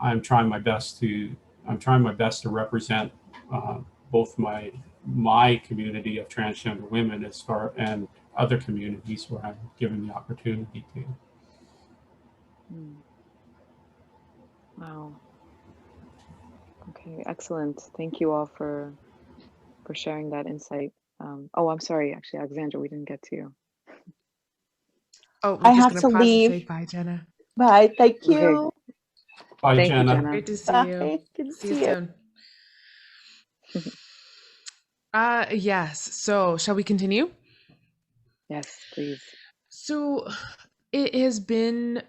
I'm trying my best to represent both my community of transgender women and other communities where I'm given the opportunity to. Wow. Okay, excellent. Thank you all for sharing that insight. Oh, I'm sorry, actually, Alexandra, we didn't get to you. Oh, I we're just have gonna to pause leave. and say bye, Jenna. Bye. Thank Okay. you. Bye, Thank Jenna. you, Jenna. Great to see Bye. you. Good to See you see you. soon. Yes. So shall we continue? Yes, please. So it has been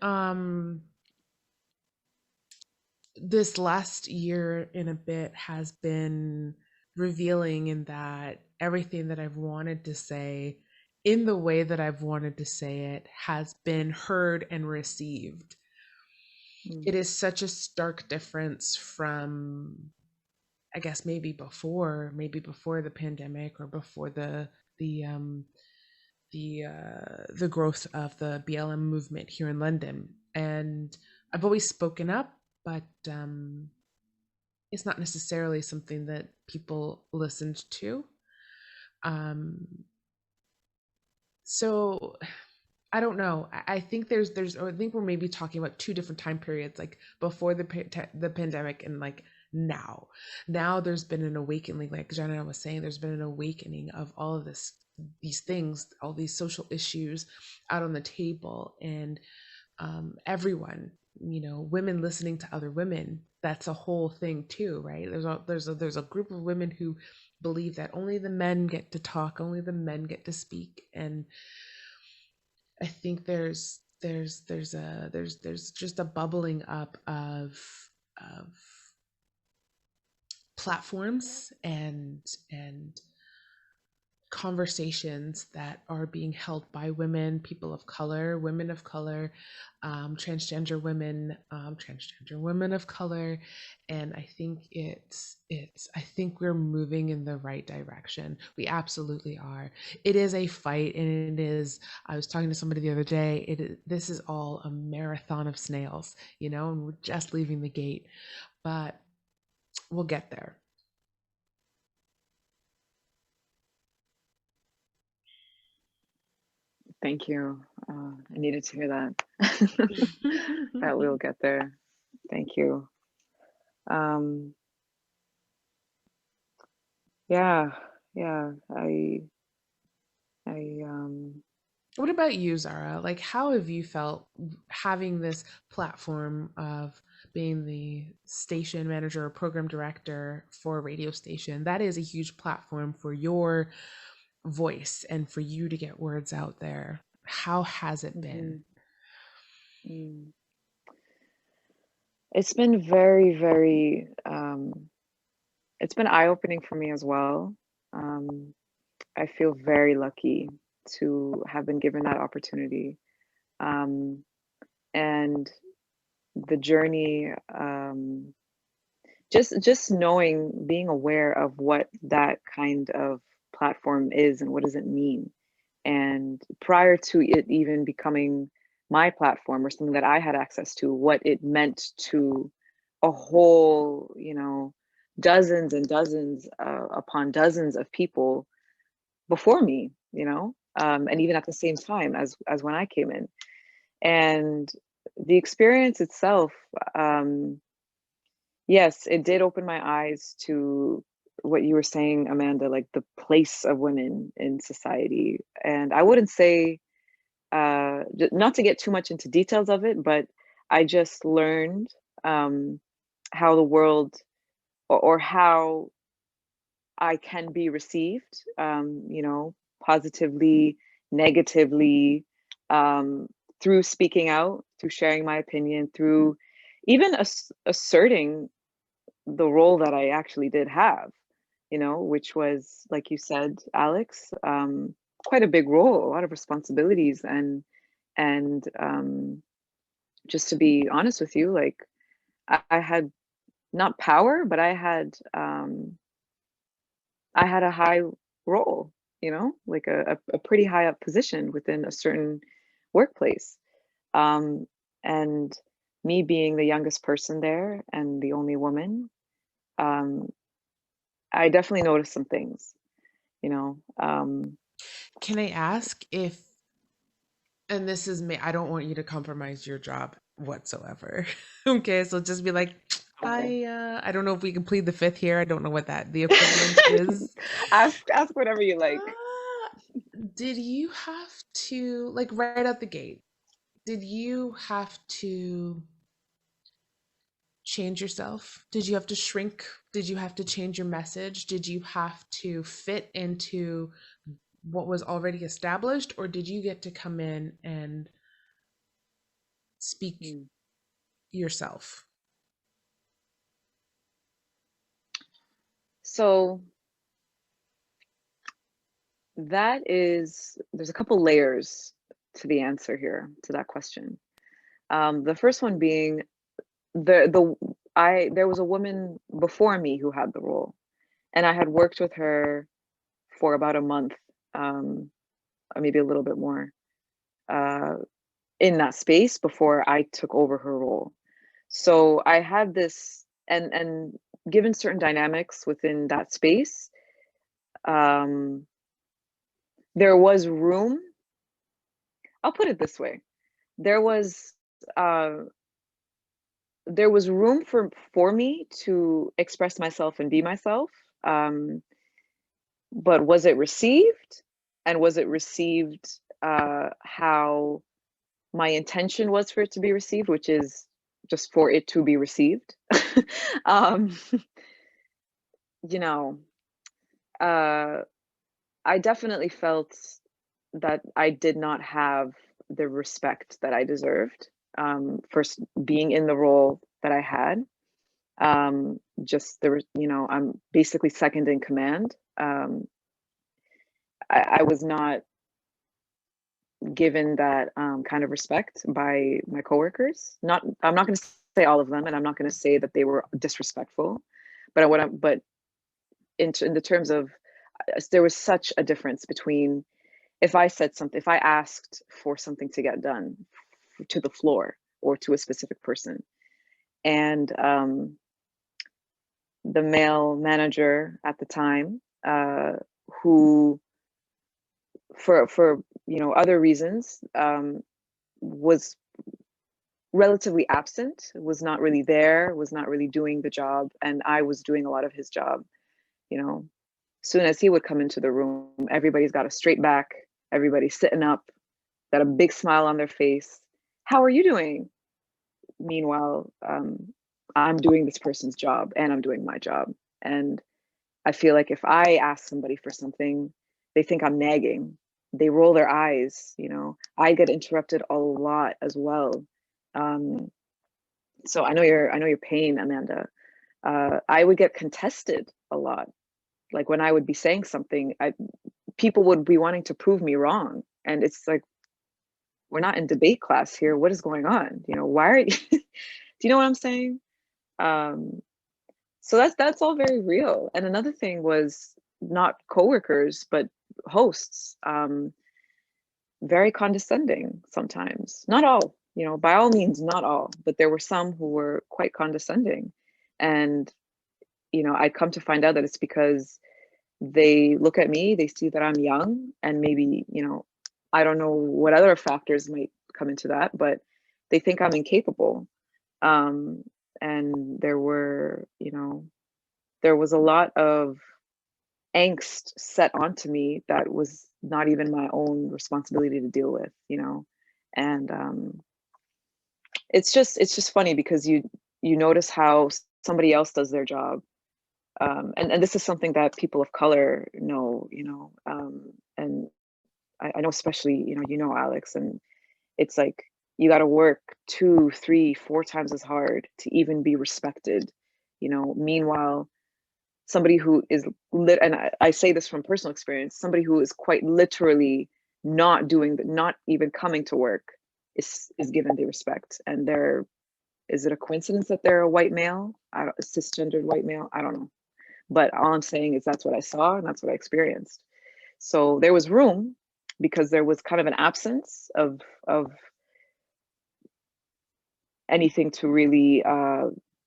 this last year and a bit has been revealing in that everything that I've wanted to say in the way that I've wanted to say it has been heard and received. It is such a stark difference from, I guess, maybe before the pandemic or before the growth of the BLM movement here in London. And I've always spoken up, but it's not necessarily something that people listened to. So I don't know. I think I think we're maybe talking about two different time periods, like before the pandemic and like now. Now there's been an awakening, like Jenna was saying, there's been an awakening of all of these things, all these social issues out on the table, and everyone, women listening to other women. That's a whole thing too, right? There's a group of women who believe that only the men get to talk, only the men get to speak, and I think there's just a bubbling up of platforms and conversations that are being held by women, people of color, women of color, transgender women of color, and I think I think we're moving in the right direction. We absolutely are. It is a fight, and it is. I was talking to somebody the other day. This is all a marathon of snails, and we're just leaving the gate, but we'll get there. Thank you. I needed to hear that. That we'll get there. Thank you. Yeah, yeah. What about you, Zahra? Like, how have you felt having this platform of being the station manager or program director for a radio station? That is a huge platform for your voice and for you to get words out there. How has it been? Mm. It's been very, very, it's been eye-opening for me as well. I feel very lucky to have been given that opportunity. And the journey, just knowing, being aware of what that kind of platform is and what does it mean. And prior to it even becoming my platform or something that I had access to, what it meant to a whole, dozens and dozens upon dozens of people before me, and even at the same time as when I came in. And the experience itself, yes, it did open my eyes to what you were saying, Amanda, like the place of women in society. And I wouldn't say, not to get too much into details of it, but I just learned how the world, or how I can be received, positively, negatively, through speaking out, through sharing my opinion, through even asserting the role that I actually did have, which was, like you said, Alex, quite a big role, a lot of responsibilities, and just to be honest with you, like I had not power, but I had a high role, like a pretty high up position within a certain workplace. And me being the youngest person there and the only woman, um, I definitely noticed some things, you know. Can I ask if, and this is me, I don't want you to compromise your job whatsoever. Okay, so just be like, Okay. I don't know if we can plead the fifth here. I don't know what the equivalent is. Ask whatever you like. Did you have to, like, right out the gate, did you have to change yourself? Did you have to shrink? Did you have to change your message? Did you have to fit into what was already established, or did you get to come in and speak Hmm. yourself? So there's a couple layers to the answer here to that question. The first one being there was a woman before me who had the role, and I had worked with her for about a month, or maybe a little bit more, uh, in that space before I took over her role. So I had this, and given certain dynamics within that space, um, there was room. I'll put it this way: there was uh, there was room for me to express myself and be myself. Um, but was it received? And was it received how my intention was for it to be received, which is just for it to be received? um, you know, uh, I definitely felt that I did not have the respect that I deserved, for being in the role that I had. Just there was, I'm basically second in command. I was not given that kind of respect by my coworkers. I'm not going to say all of them, and I'm not going to say that they were disrespectful, but but in the terms of, there was such a difference between if I said something, if I asked for something to get done to the floor or to a specific person, and the male manager at the time, who for other reasons, was relatively absent, was not really there, was not really doing the job, and I was doing a lot of his job. Soon as he would come into the room, everybody's got a straight back, everybody's sitting up, got a big smile on their face. How are you doing? Meanwhile, I'm doing this person's job and I'm doing my job. And I feel like if I ask somebody for something, they think I'm nagging. They roll their eyes. I get interrupted a lot as well. So I know your pain, Amanda. I would get contested a lot. Like when I would be saying something, people would be wanting to prove me wrong, and it's like, we're not in debate class here. What is going on? Why are you? Do you know what I'm saying? So that's all very real. And another thing was not coworkers, but hosts. Very condescending sometimes. Not all, by all means, not all, but there were some who were quite condescending. And, I come to find out that it's because they look at me, they see that I'm young, and maybe, I don't know what other factors might come into that, but they think I'm incapable. And there was a lot of angst set onto me that was not even my own responsibility to deal with, and it's just funny because you notice how somebody else does their job, and this is something that people of color know, and I know, especially Alex, and it's like you got to work 2, 3, 4 times as hard to even be respected. Meanwhile, somebody who is and I say this from personal experience, somebody who is quite literally not even coming to work is given the respect. And is it a coincidence that they're a white male, a cisgendered white male? I don't know, but all I'm saying is that's what I saw and that's what I experienced. So there was room, because there was kind of an absence of anything to really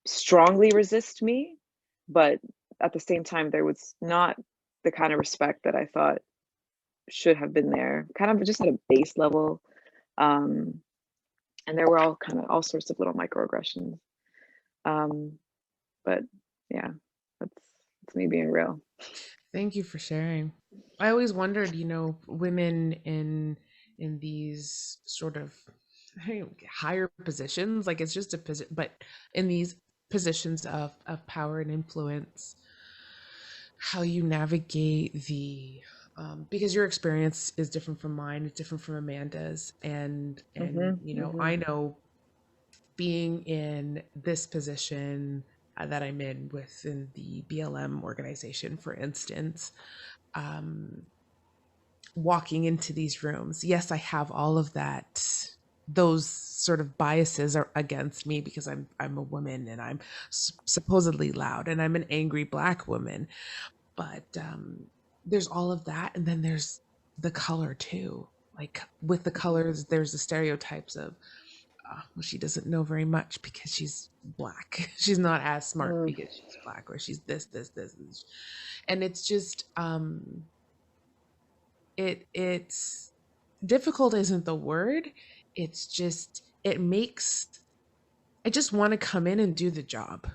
strongly resist me, but at the same time, there was not the kind of respect that I thought should have been there, kind of just at a base level. And there were all sorts of little microaggressions. But yeah, that's me being real. Thank you for sharing. I always wondered, women in these sort of higher positions, like it's just a position, but in these positions of power and influence, how you navigate because your experience is different from mine, it's different from Amanda's, and I know being in this position that I'm in within the BLM organization, for instance, walking into these rooms, yes, I have all of that. Those sort of biases are against me because I'm a woman and I'm supposedly loud and I'm an angry Black woman. But there's all of that, and then there's the color too. Like with the colors, there's the stereotypes of, well, she doesn't know very much because she's Black. She's not as smart because she's Black, or she's this. And it's just, it's difficult isn't the word. It's just, I just want to come in and do the job.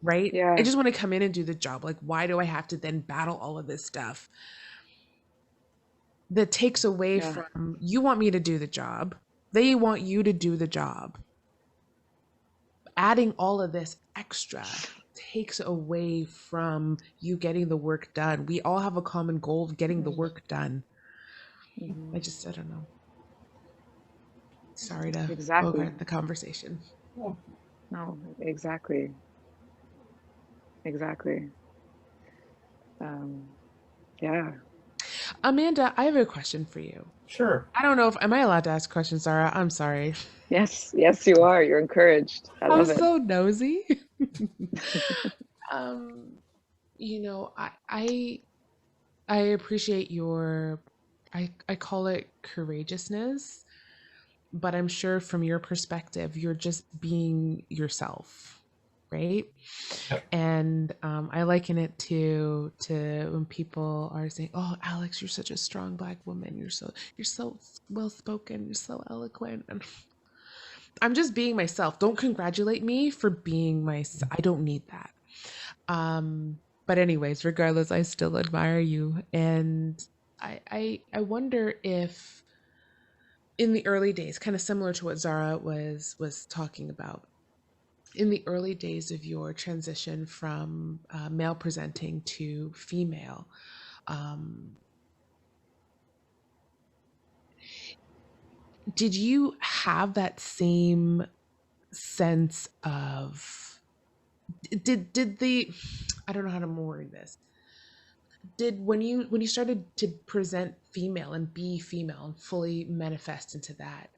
Right? Yeah. I just want to come in and do the job. Like, why do I have to then battle all of this stuff that takes away from, you want me to do the job, they want you to do the job. Adding all of this extra takes away from you getting the work done. We all have a common goal of getting the work done. I don't know. Sorry to over the conversation. No, exactly. Yeah. Amanda, I have a question for you. Sure. I don't know am I allowed to ask questions, Zahra? I'm sorry. Yes, you are. You're encouraged. I'm so nosy. I appreciate your, I call it courageousness, but I'm sure from your perspective, you're just being yourself. right? Yep. And I liken it to when people are saying, "Oh, Alex, you're such a strong Black woman. You're so well spoken. You're so eloquent." And I'm just being myself. Don't congratulate me for being myself. I don't need that. But anyways, regardless, I still admire you, and I wonder if in the early days, kind of similar to what Zahra was talking about, in the early days of your transition from male presenting to female, um, did you have that same sense of did the I don't know how to word this. Did when you started to present female and be female and fully manifest into that,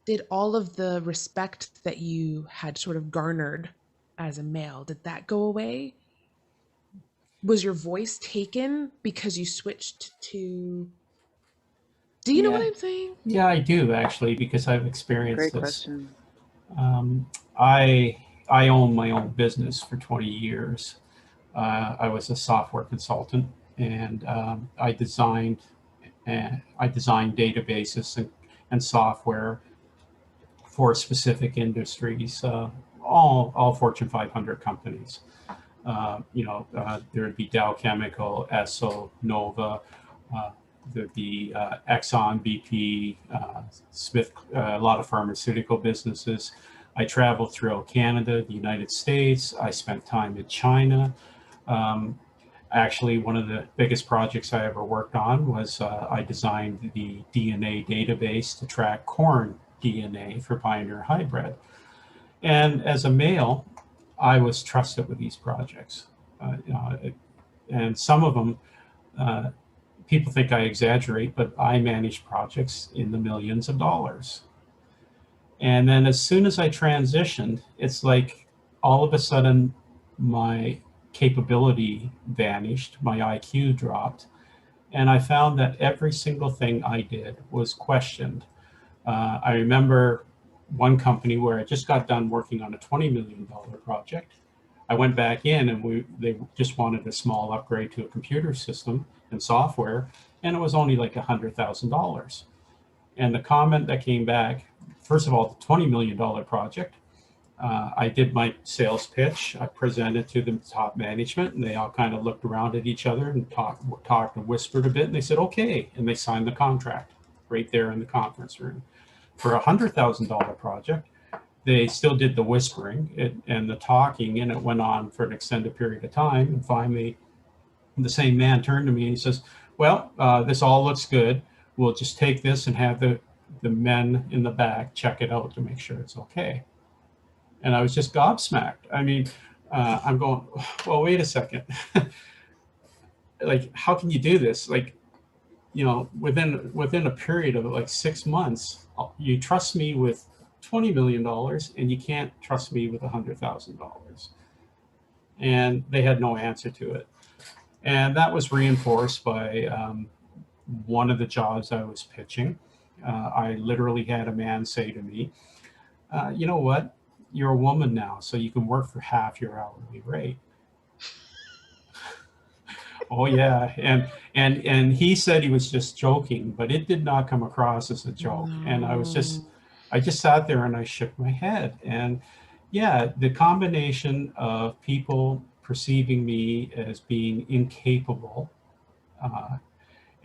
did all of the respect that you had sort of garnered as a male, did that go away? Was your voice taken because you switched to, do you know what Yeah, I'm saying? yeah, I do actually, because I've experienced Great this. question. Um, I I own my own business for 20 years. I was a software consultant, and I designed databases and software for specific industries, all Fortune 500 companies. There would be Dow Chemical, Esso, Nova, uh, there'd be Exxon, BP, Smith, a lot of pharmaceutical businesses. I traveled throughout Canada, the United States. I spent time in China. Um, Actually, one of the biggest projects I ever worked on was I designed the DNA database to track corn DNA for Pioneer Hybrid. And as a male, I was trusted with these projects. And some of them, uh, people think I exaggerate, but I managed projects in the millions of dollars. And then as soon as I transitioned, it's like all of a sudden my capability vanished, my IQ dropped, and I found that every single thing I did was questioned. I remember one company where I just got done working on a $20 million project. I went back in and they just wanted a small upgrade to a computer system and software, and it was only like $100,000. And the comment that came back, first of all, the $20 million project, I did my sales pitch. I presented to the top management, and they all kind of looked around at each other and talked and whispered a bit. And they said, "Okay," and they signed the contract right there in the conference room. For $100,000 project, they still did the whispering and the talking, and it went on for an extended period of time. And finally, the same man turned to me and he says, "Well, this all looks good. We'll just take this and have the men in the back check it out to make sure it's okay." And I was just gobsmacked. I mean, I'm going, well, wait a second. Like, how can you do this? Like, within a period of like 6 months, you trust me with $20 million and you can't trust me with $100,000. And they had no answer to it. And that was reinforced by one of the jobs I was pitching. I literally had a man say to me, "You know what? You're a woman now, so you can work for half your hourly rate." Oh yeah, and he said he was just joking, but it did not come across as a joke. And I just sat there and I shook my head. And yeah, the combination of people perceiving me as being incapable, uh,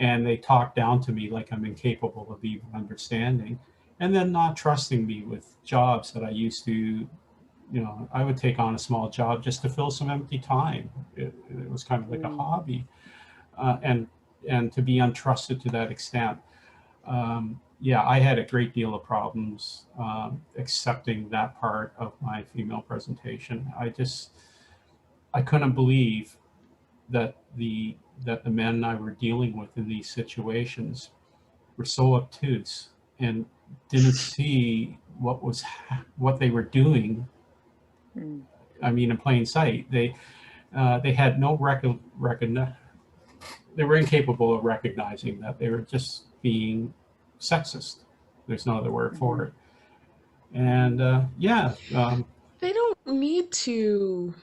and they talk down to me like I'm incapable of even understanding, and then not trusting me with jobs that I used to, I would take on a small job just to fill some empty time. It was kind of like a hobby, and to be untrusted to that extent. Yeah, I had a great deal of problems accepting that part of my female presentation. I couldn't believe that the men I were dealing with in these situations were so obtuse and didn't see what they were doing. I mean, in plain sight. They had no they were incapable of recognizing that they were just being sexist. There's no other word for it. And yeah, They don't need to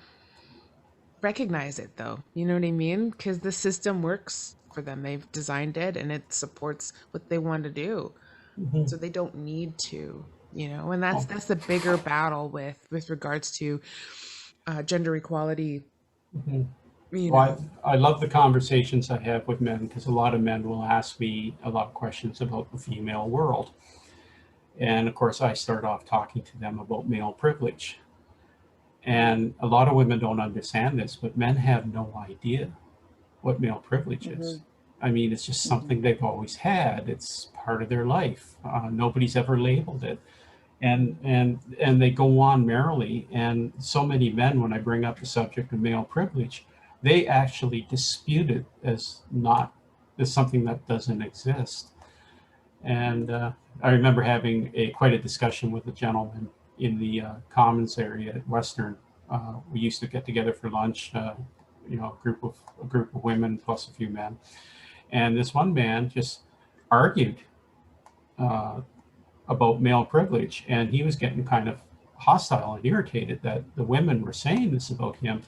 recognize it, though. You know what I mean? Because the system works for them. They've designed it and it supports what they want to do. Mhm. So they don't need to, and that's Oh, that's the bigger battle with regards to gender equality, mhm. you Well, know. I love the conversations I have with men because a lot of men will ask me a lot of questions about the female world. And of course, I start off talking to them about male privilege. And a lot of women don't understand this, but men have no idea what male privilege Mm-hmm. is. I mean, it's just Mm-hmm. something they've always had. It's part of their life. Nobody's ever labeled it, and they go on merrily. And so many men, when I bring up the subject of male privilege, they actually dispute it as not as something that doesn't exist. And I remember having quite a discussion with a gentleman in the Commons area at Western. We used to get together for lunch. A group of women plus a few men, and this one man just argued uh, about male privilege, and he was getting kind of hostile and irritated that the women were saying this about him.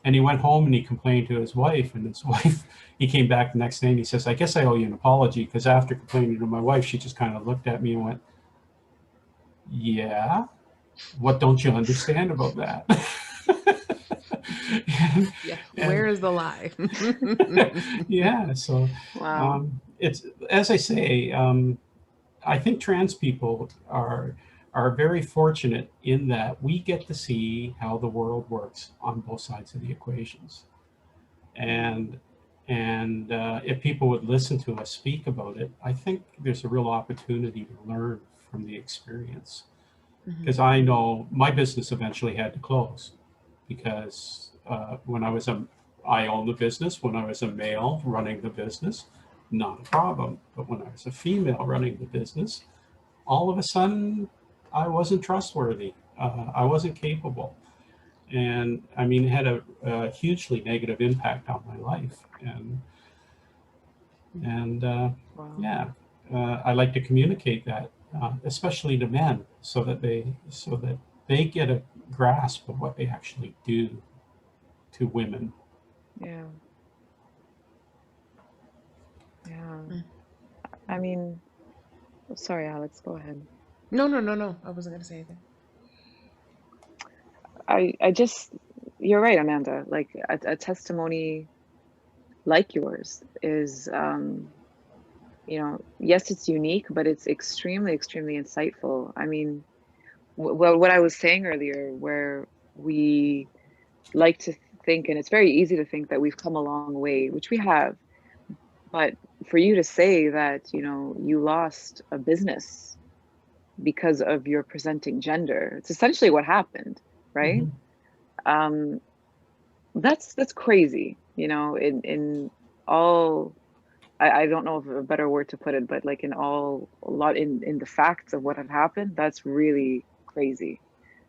And he went home and he complained to his wife, and his wife, he came back the next day and he says, I guess I owe you an apology, because after complaining to my wife, she just kind of looked at me and went, yeah, what don't you understand about that? and, Yeah, and where is the lie? yeah, so Wow. it's, as I say, I think trans people are very fortunate in that we get to see how the world works on both sides of the equations. Mm-hmm. And if people would listen to us speak about it, I think there's a real opportunity to learn from the experience. Mhm. Because I know my business eventually had to close because I owned the business when I was a male running the business, not a problem. But when I was a female running the business, all of a sudden I wasn't trustworthy. I wasn't capable. And I mean, it had a hugely negative impact on my life. And Wow. yeah, I like to communicate that, especially to men, so that they get a grasp of what they actually do to women. Yeah. Yeah. Mm. I mean, sorry, Alex, go ahead. No, no, no, no. I wasn't going to say anything. I just, you're right, Amanda. Like a testimony like yours is, yes, it's unique, but it's extremely, extremely insightful. I mean, well, what I was saying earlier, where we like to think, and it's very easy to think that we've come a long way, which we have, but for you to say that, you lost a business because of your presenting gender, it's essentially what happened, right? Mhm. Um, that's crazy, in all, I don't know of a better word to put it, but like in all, a lot in the facts of what had happened, that's really crazy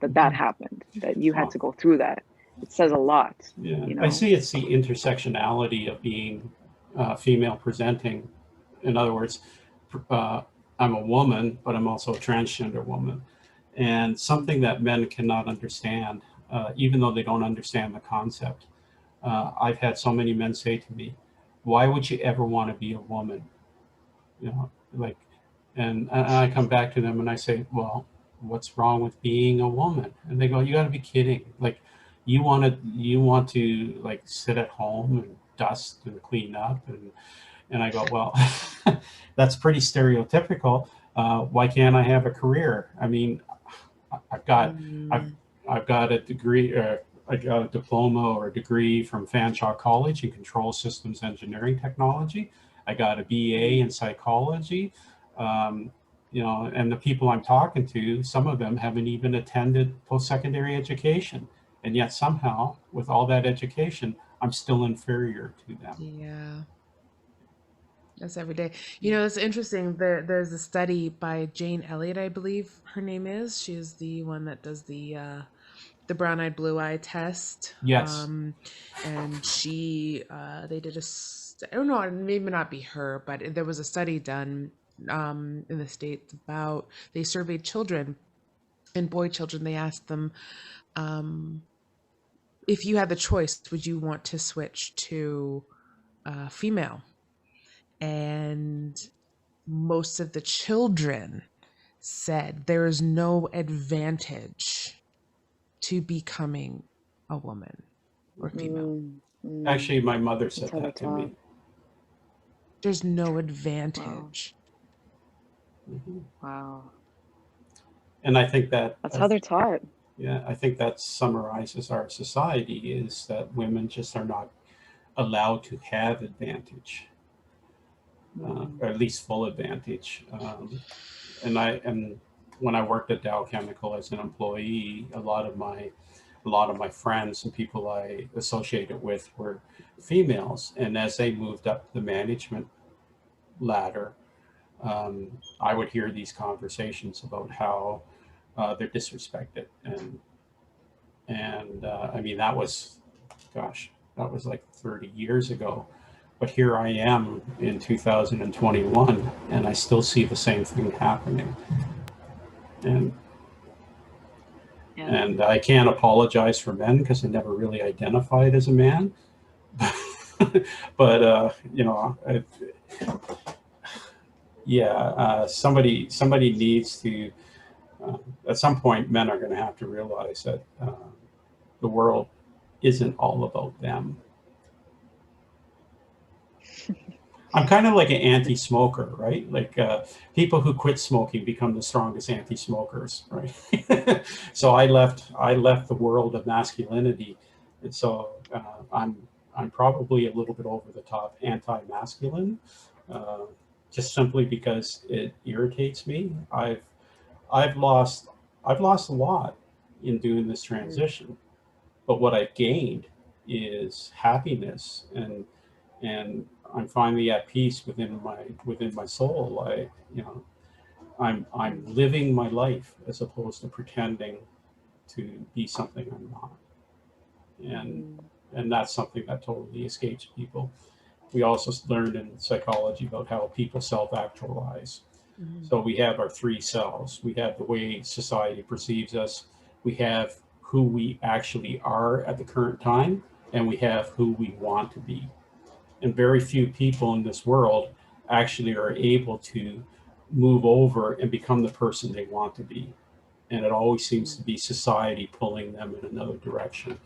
that Mhm. happened, that you had Well, to go through that. It says a lot, yeah, you I know? see it's the intersectionality of being female presenting. In other words, uh, I'm a woman, but I'm also a transgender woman. And something that men cannot understand, even though they don't understand the concept. I've had so many men say to me, why would you ever want to be a woman? You know, like, and I come back to them and I say, well, what's wrong with being a woman? And they go, you got to be kidding. Like, you want to like sit at home and dust and clean up. And I go, well, that's pretty stereotypical. Why can't I have a career? I mean, I've got I've Mm. I've got a degree, I got a diploma or a degree from Fanshawe College in Control Systems Engineering Technology. I got a BA Mm. in psychology. Um, and the people I'm talking to, some of them haven't even attended post-secondary education, and yet somehow, with all that education, I'm still inferior to them. Yeah, that's every day. It's interesting. There's a study by Jane Elliott, I believe her name is. She's the one that does the brown eyed blue eye test. Yes. And they did I don't know, it maybe not be her, but there was a study done in the States about, they surveyed children and boy children, they asked them, if you had the choice, would you want to switch to female? And most of the children said there is no advantage to becoming a woman or female. Actually, my mother That's said how they're that to taught. me. There's no Wow. advantage. Wow. And I think that, That's how they're taught. yeah, I think that summarizes our society, is that women just are not allowed to have advantage, or at least full advantage. And when I worked at Dow Chemical as an employee, a lot of my friends and people I associated with were females, and as they moved up the management ladder, I would hear these conversations about how they're disrespected, and I mean, that was, gosh, that was like 30 years ago. But here I am in 2021, and I still see the same thing happening. And Yeah. and I can't apologize for men because I never really identified as a man. But somebody needs to. At some point, men are going to have to realize that the world isn't all about them. I'm kind of like an anti-smoker, right? Like people who quit smoking become the strongest anti-smokers, right? So I left the world of masculinity, and so I'm probably a little bit over the top anti-masculine, just simply because it irritates me. I've lost a lot in doing this transition, but what I've gained is happiness, and I'm finally at peace within my soul. I'm living my life as opposed to pretending to be something I'm not, and that's something that totally escapes people. We also learned in psychology about how people self-actualize. So we have our three selves. We have the way society perceives us. We have who we actually are at the current time, and we have who we want to be. And very few people in this world actually are able to move over and become the person they want to be. And it always seems to be society pulling them in another direction.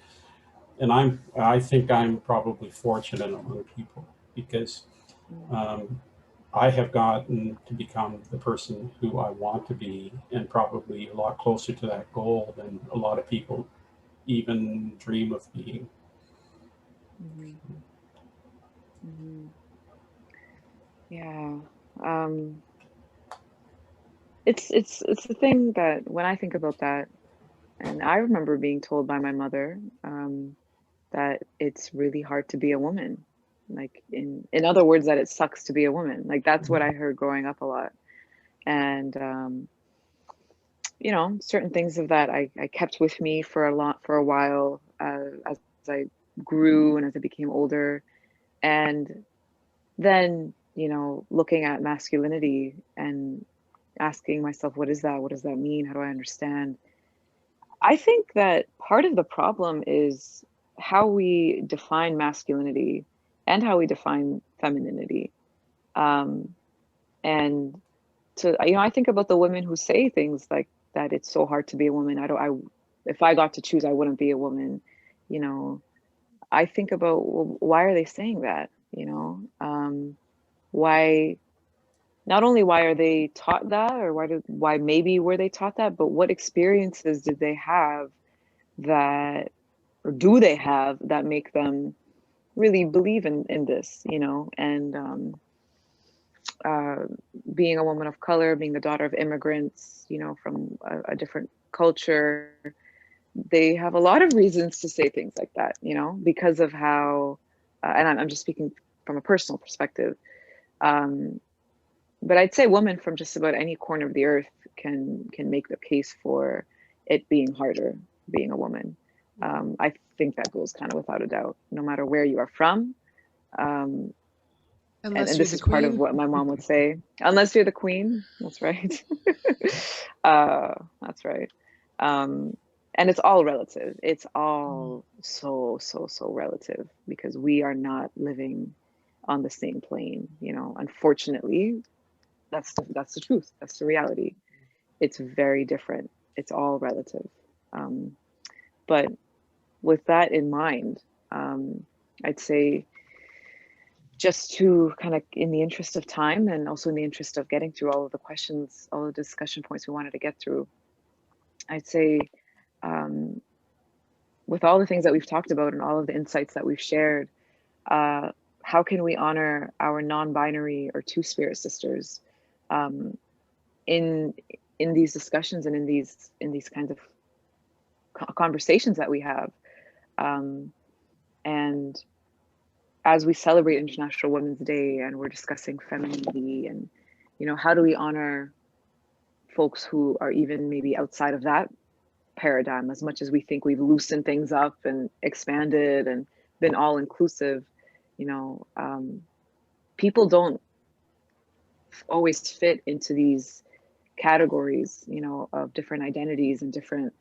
And I think I'm probably fortunate among people, because I have gotten to become the person who I want to be, and probably a lot closer to that goal than a lot of people even dream of being. Yeah. It's the thing that when I think about that, and I remember being told by my mother that it's really hard to be a woman. Like in other words, that it sucks to be a woman. Like that's what I heard growing up a lot. And certain things of that I kept with me for a while as I grew and as I became older. And then, looking at masculinity and asking myself, what is that? What does that mean? How do I understand? I think that part of the problem is how we define masculinity and how we define femininity. And I think about the women who say things like that it's so hard to be a woman. If I got to choose, I wouldn't be a woman. I think about, well, why are they saying that? Why, not only why are they taught that, or why maybe were they taught that, but what experiences did they have that, or do they have that make them really believe in this, and being a woman of color, being the daughter of immigrants, from a different culture, they have a lot of reasons to say things like that, because of how, and I'm just speaking from a personal perspective, but I'd say women from just about any corner of the earth can make the case for it being harder being a woman. I think that goes kind of without a doubt, no matter where you are from. And this is part of what my mom would say, unless you're the queen. That's right. That's right. And it's all relative. It's all so relative, because we are not living on the same plane, you know. Unfortunately, that's the truth. That's the reality. It's very different. It's all relative. But with that in mind, I'd say, just to kind of, in the interest of time and also in the interest of getting through all of the questions, all the discussion points we wanted to get through, I'd say, with all the things that we've talked about and all of the insights that we've shared, how can we honor our non-binary or two-spirit sisters in these discussions and in these kinds of conversations that we have? And as we celebrate International Women's Day and we're discussing femininity, and, you know, how do we honor folks who are even maybe outside of that paradigm? As much as we think we've loosened things up and expanded and been all inclusive, you know, people don't always fit into these categories, you know, of different identities and different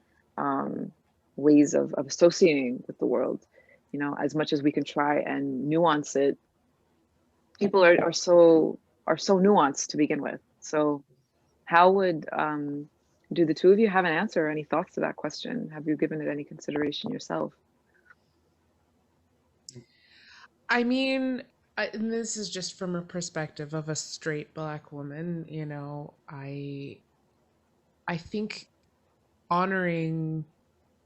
ways of associating with the world. You know, as much as we can try and nuance it, people are so nuanced to begin with. So how would, do the two of you have an answer or any thoughts to that question? Have you given it any consideration yourself? I mean, and this is just from a perspective of a straight Black woman, you know, I think honoring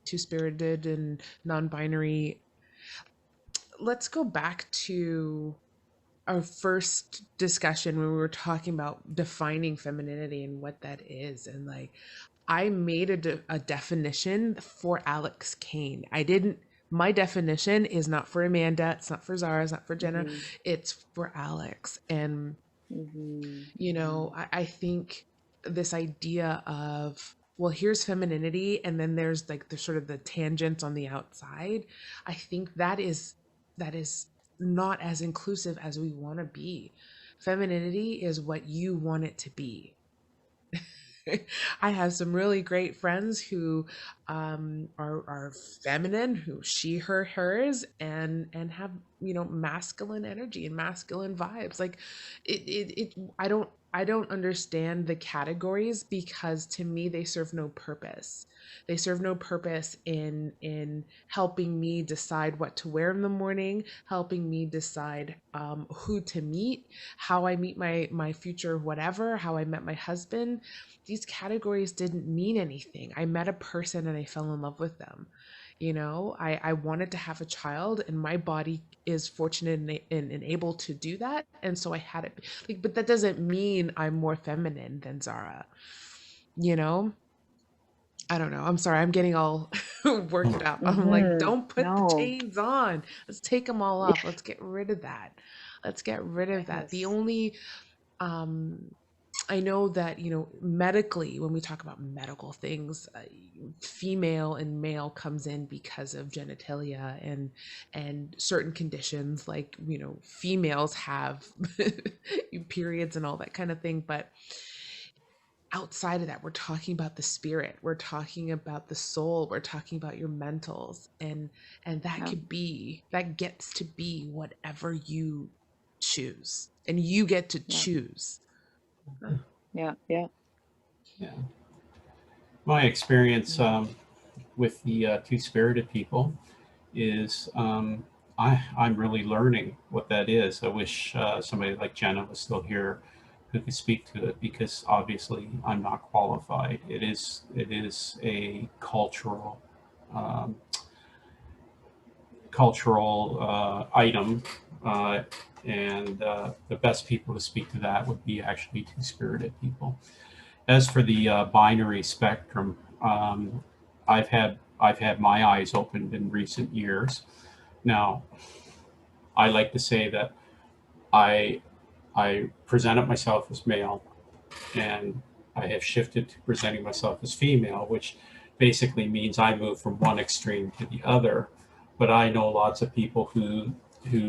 two-spirited and non-binary, let's go back to our first discussion when we were talking about defining femininity and what that is. And like, I made a definition for Alex Kane. My definition is not for Amanda, it's not for Zahra, it's not for Jenna, it's for Alex. And, you know, I think this idea of, well, here's femininity, and then there's like the sort of the tangents on the outside. I think that is not as inclusive as we want to be. Femininity is what you want it to be. I have some really great friends who are feminine, who she, her, hers, and have, you know, masculine energy and masculine vibes. Like I don't understand the categories, because to me they serve no purpose. They serve no purpose in helping me decide what to wear in the morning, helping me decide who to meet, how I meet my future whatever, how I met my husband. These categories didn't mean anything. I met a person and I fell in love with them. You know, I wanted to have a child, and my body is fortunate and able to do that. And so I had it. Like, but that doesn't mean I'm more feminine than Zahra. You know? I don't know. I'm sorry. I'm getting all worked up. I'm like, don't put the chains on. Let's take them all off. Let's get rid of that. Let's get rid of that. The only I know that, you know, medically, when we talk about medical things, female and male comes in because of genitalia and certain conditions, like, you know, females have periods and all that kind of thing. But outside of that, we're talking about the spirit, we're talking about the soul, we're talking about your mentals, and that that gets to be whatever you choose, and you get to choose. Yeah. My experience with the two-spirited people is I'm really learning what that is. I wish somebody like Jenna was still here who could speak to it, because obviously I'm not qualified. It is a cultural item, and the best people to speak to that would be actually two-spirited people. As for the binary spectrum, I've had my eyes opened in recent years. Now, I like to say that I presented myself as male, and I have shifted to presenting myself as female, which basically means I move from one extreme to the other. But I know lots of people who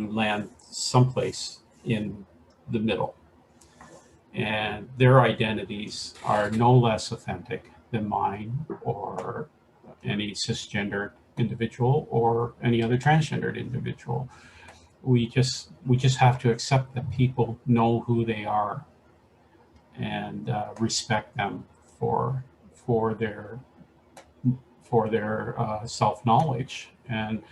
land someplace in the middle, and their identities are no less authentic than mine or any cisgender individual or any other transgendered individual. We just have to accept that people know who they are and respect them for their self-knowledge. And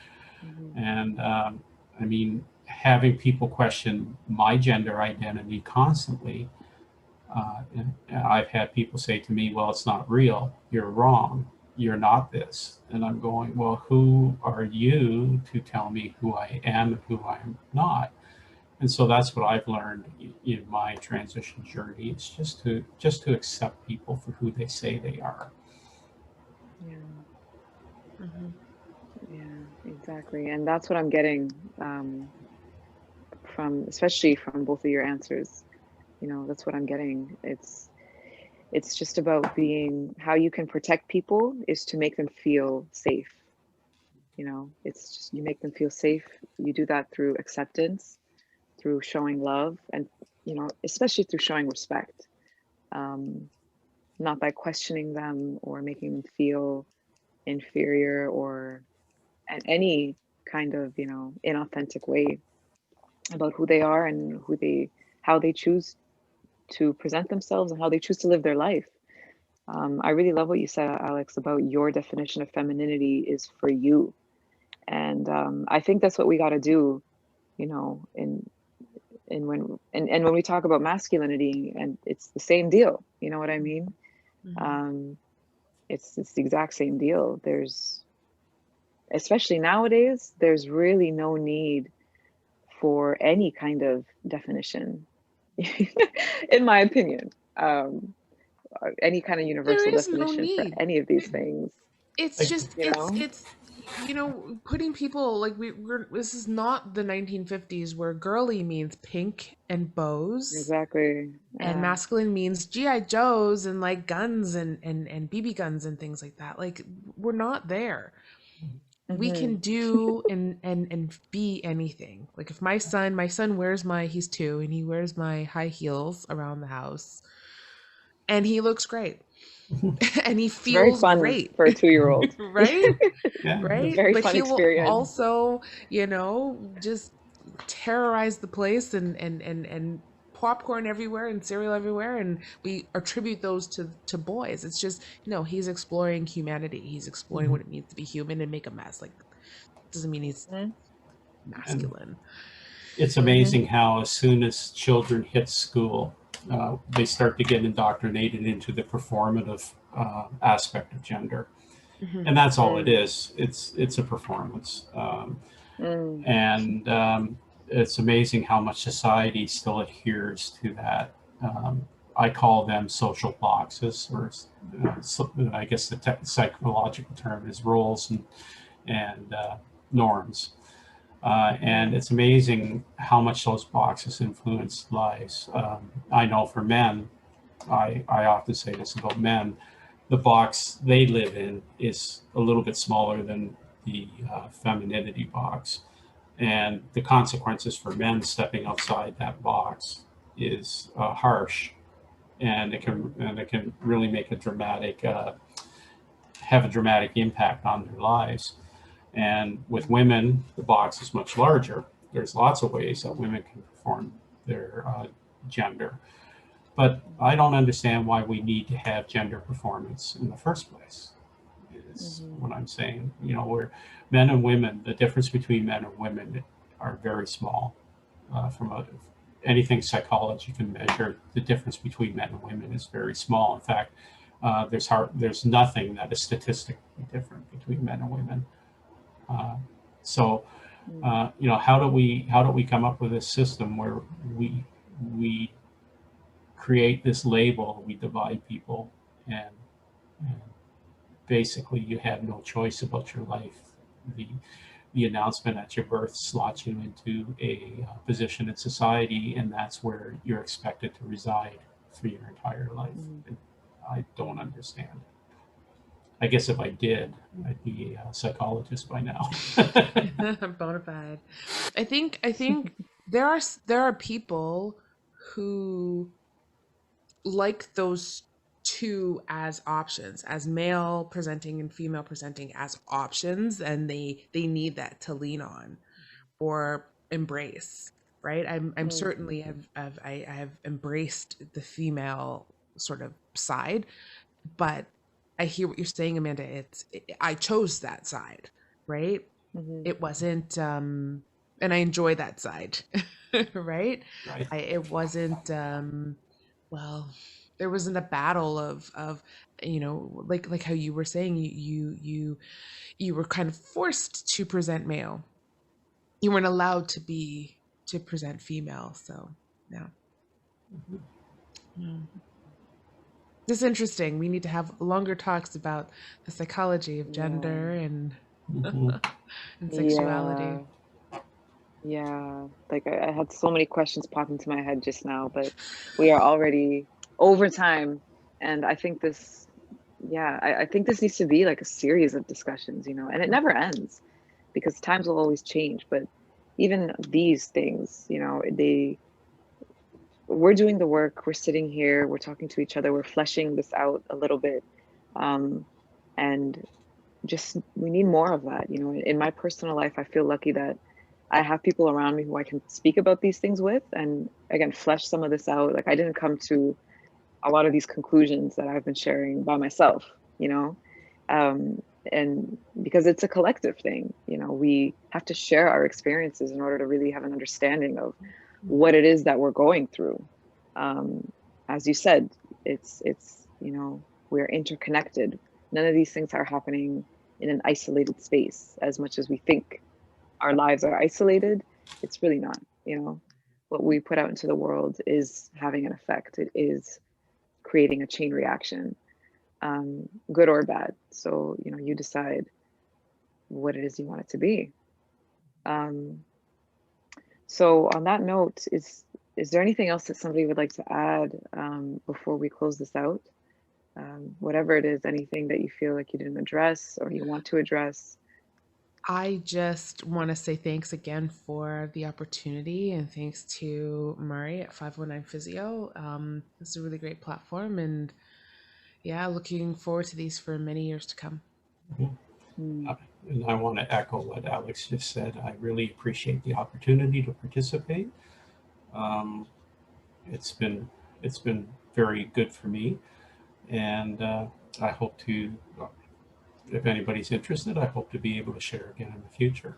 I mean, having people question my gender identity constantly, and I've had people say to me, well, it's not real, you're wrong, you're not this. And I'm going, well, who are you to tell me who I am and who I'm not? And so that's what I've learned in my transition journey. It's just to accept people for who they say they are. Yeah. Mm-hmm. Yeah, exactly. And that's what I'm getting especially from both of your answers. You know, that's what I'm getting. It's just about being, how you can protect people is to make them feel safe. You know, it's just, you make them feel safe. You do that through acceptance, through showing love, and, you know, especially through showing respect. Not by questioning them or making them feel inferior or in any kind of, you know, inauthentic way about who they are and how they choose to present themselves and how they choose to live their life. I really love what you said, Alex, about your definition of femininity is for you. And I think that's what we got to do, you know, and when we talk about masculinity, and it's the same deal, you know what I mean? Mm-hmm. It's the exact same deal. Especially nowadays, there's really no need for any kind of definition, in my opinion. Any kind of There universal is no definition for need. any of these things, It's Like, just you know? it's you know, putting people like we're this is not the 1950s where girly means pink and bows Exactly. and masculine means GI Joes and like guns and BB guns and things like that. Like we're not there. We can Mhm. do and be anything. Like if my son wears he's 2 and he wears my high heels around the house and he looks great and he It's very feels fun great. for a 2-year-old. Right? yeah, It's a Right? very But fun he will experience. also, you know, just terrorize the place and popcorn everywhere and cereal everywhere, and we attribute those to boys. It's just, you know, he's exploring humanity. He's exploring what it means to be human and make a mess. Like doesn't mean he's Mhm. and masculine. it's Mhm. amazing how as soon as children hit school, they start to get indoctrinated into the performative aspect of gender, Mm-hmm. and that's all it Mm. is. It's a performance, Mm. and it's amazing how much society still adheres to that. I call them social boxes, or I guess the psychological term is roles and norms. And Mhm. it's amazing how much those boxes influence lives. I know for men, I often say this about men, the box they live in is a little bit smaller than the femininity box. And the consequences for men stepping outside that box is harsh. And it can really make have a dramatic impact on their lives. And with women, the box is much larger. There's lots of ways that women can perform their gender. But I Mhm. don't understand why we need to have gender performance in the first place, is Mhm. what I'm saying. You know, where men and women, the difference between men and women are very small. Anything psychology can measure, the difference between men and women is very small. In fact, there's nothing that is statistically different between men and women. Uh, so, Mm. you know, how do we come up with a system where we create this label, we divide people, and basically you have no choice about your life. The announcement at your birth slots you into a position in society, and that's where you're expected to reside for your entire life. Mhm. And I don't understand. I guess if I did, I'd be a psychologist by now. Bona fide. I think there are people who like those two as options, as male presenting and female presenting as options, and they need that to lean on or embrace, right? I'm Mm, certainly I have embraced the female sort of side, but I hear what you're saying, Amanda. I chose that side, right? mhm, It wasn't and I enjoy that side. Right? Right. It wasn't well, there wasn't a battle of like how you were saying, you were kind of forced to present male. You weren't allowed to present female. So yeah. Mhm. Yeah. This is interesting. We need to have longer talks about the psychology of yeah, gender and Mhm. and sexuality. yeah, yeah. Like I had so many questions pop into my head just now, but we are already over time, and I think this, yeah, I think this needs to be like a series of discussions, and it never ends because times will always change. But even these things, we're doing the work, we're sitting here, we're talking to each other, we're fleshing this out a little bit. Um, and just we need more of that. In my personal life, I feel lucky that I have people around me who I can speak about these things with, and again, flesh some of this out. Like I didn't come to a lot of these conclusions that I've been sharing by myself, you know? Um, and because it's a collective thing, we have to share our experiences in order to really have an understanding of what it is that we're going through. Um, as you said, we're interconnected. None of these things are happening in an isolated space as much as we think our lives are isolated. It's really not, what we put out into the world is having an effect. It is creating a chain reaction, good or bad. So, you decide what it is you want it to be. Um, so on that note, is there anything else that somebody would like to add before we close this out? Whatever it is, anything that you feel like you didn't address or you want to address. I just want to say thanks again for the opportunity, and thanks to Murray at 519 Physio. This is a really great platform, and yeah, looking forward to these for many years to come. Mhm. Hmm. And I want to echo what Alex just said. I really appreciate the opportunity to participate. Um, it's been it's been very good for me, and I hope to, if anybody's interested, I hope to be able to share again in the future.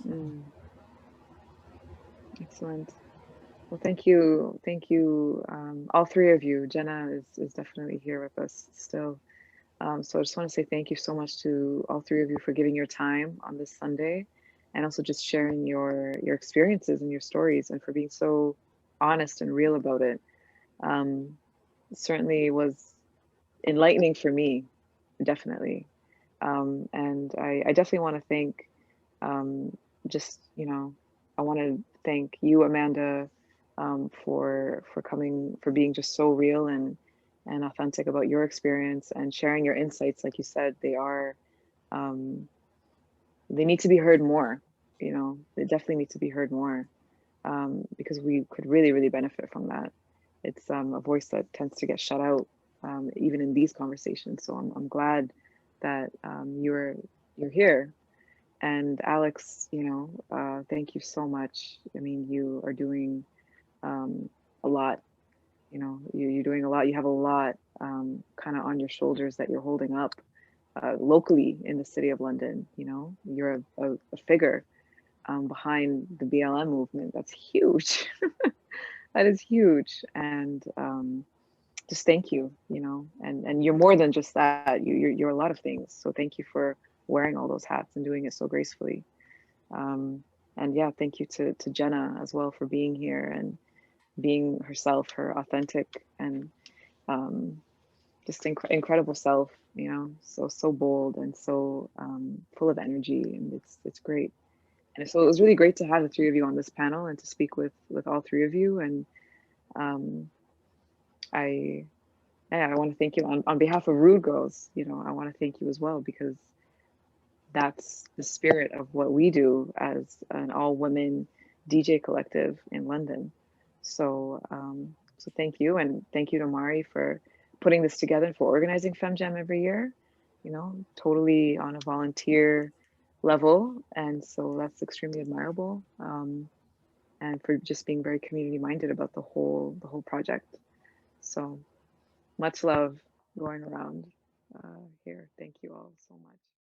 Mm, excellent. Well, thank you. Thank you, all three of you. Jenna is definitely here with us still. So I just want to say thank you so much to all three of you for giving your time on this Sunday, and also just sharing your experiences and your stories, and for being so honest and real about it. Um, it certainly was enlightening for me, definitely. And I definitely want to thank, um, just I want to thank you, Amanda, for coming, for being just so real and authentic about your experience and sharing your insights. Like you said, um, they need to be heard more. They definitely need to be heard more, because we could really, really benefit from that. It's a voice that tends to get shut out, even in these conversations. So I'm glad that you're here. And Alex, thank you so much. I mean, you are doing um, a lot. You're doing a lot. You have a lot kind of on your shoulders that you're holding up locally in the city of London. You're a figure behind the BLM movement. That's huge. That is huge. And just thank you, and you're more than just that. You're a lot of things. So thank you for wearing all those hats and doing it so gracefully. Um, and yeah, thank you to Jenna as well for being here and being herself, her authentic and um, just incredible self. So bold and so full of energy, and it's great. And so it was really great to have the three of you on this panel and to speak with all three of you. And um, I yeah, I want to thank you on behalf of Rude Girls. I want to thank you as well because that's the spirit of what we do as an all women DJ collective in London. So, so thank you, and thank you to Mari for putting this together and for organizing FemJam every year, you know, totally on a volunteer level. And so that's extremely admirable. And for just being very community minded about the whole project. So much love going around here. Thank you all so much.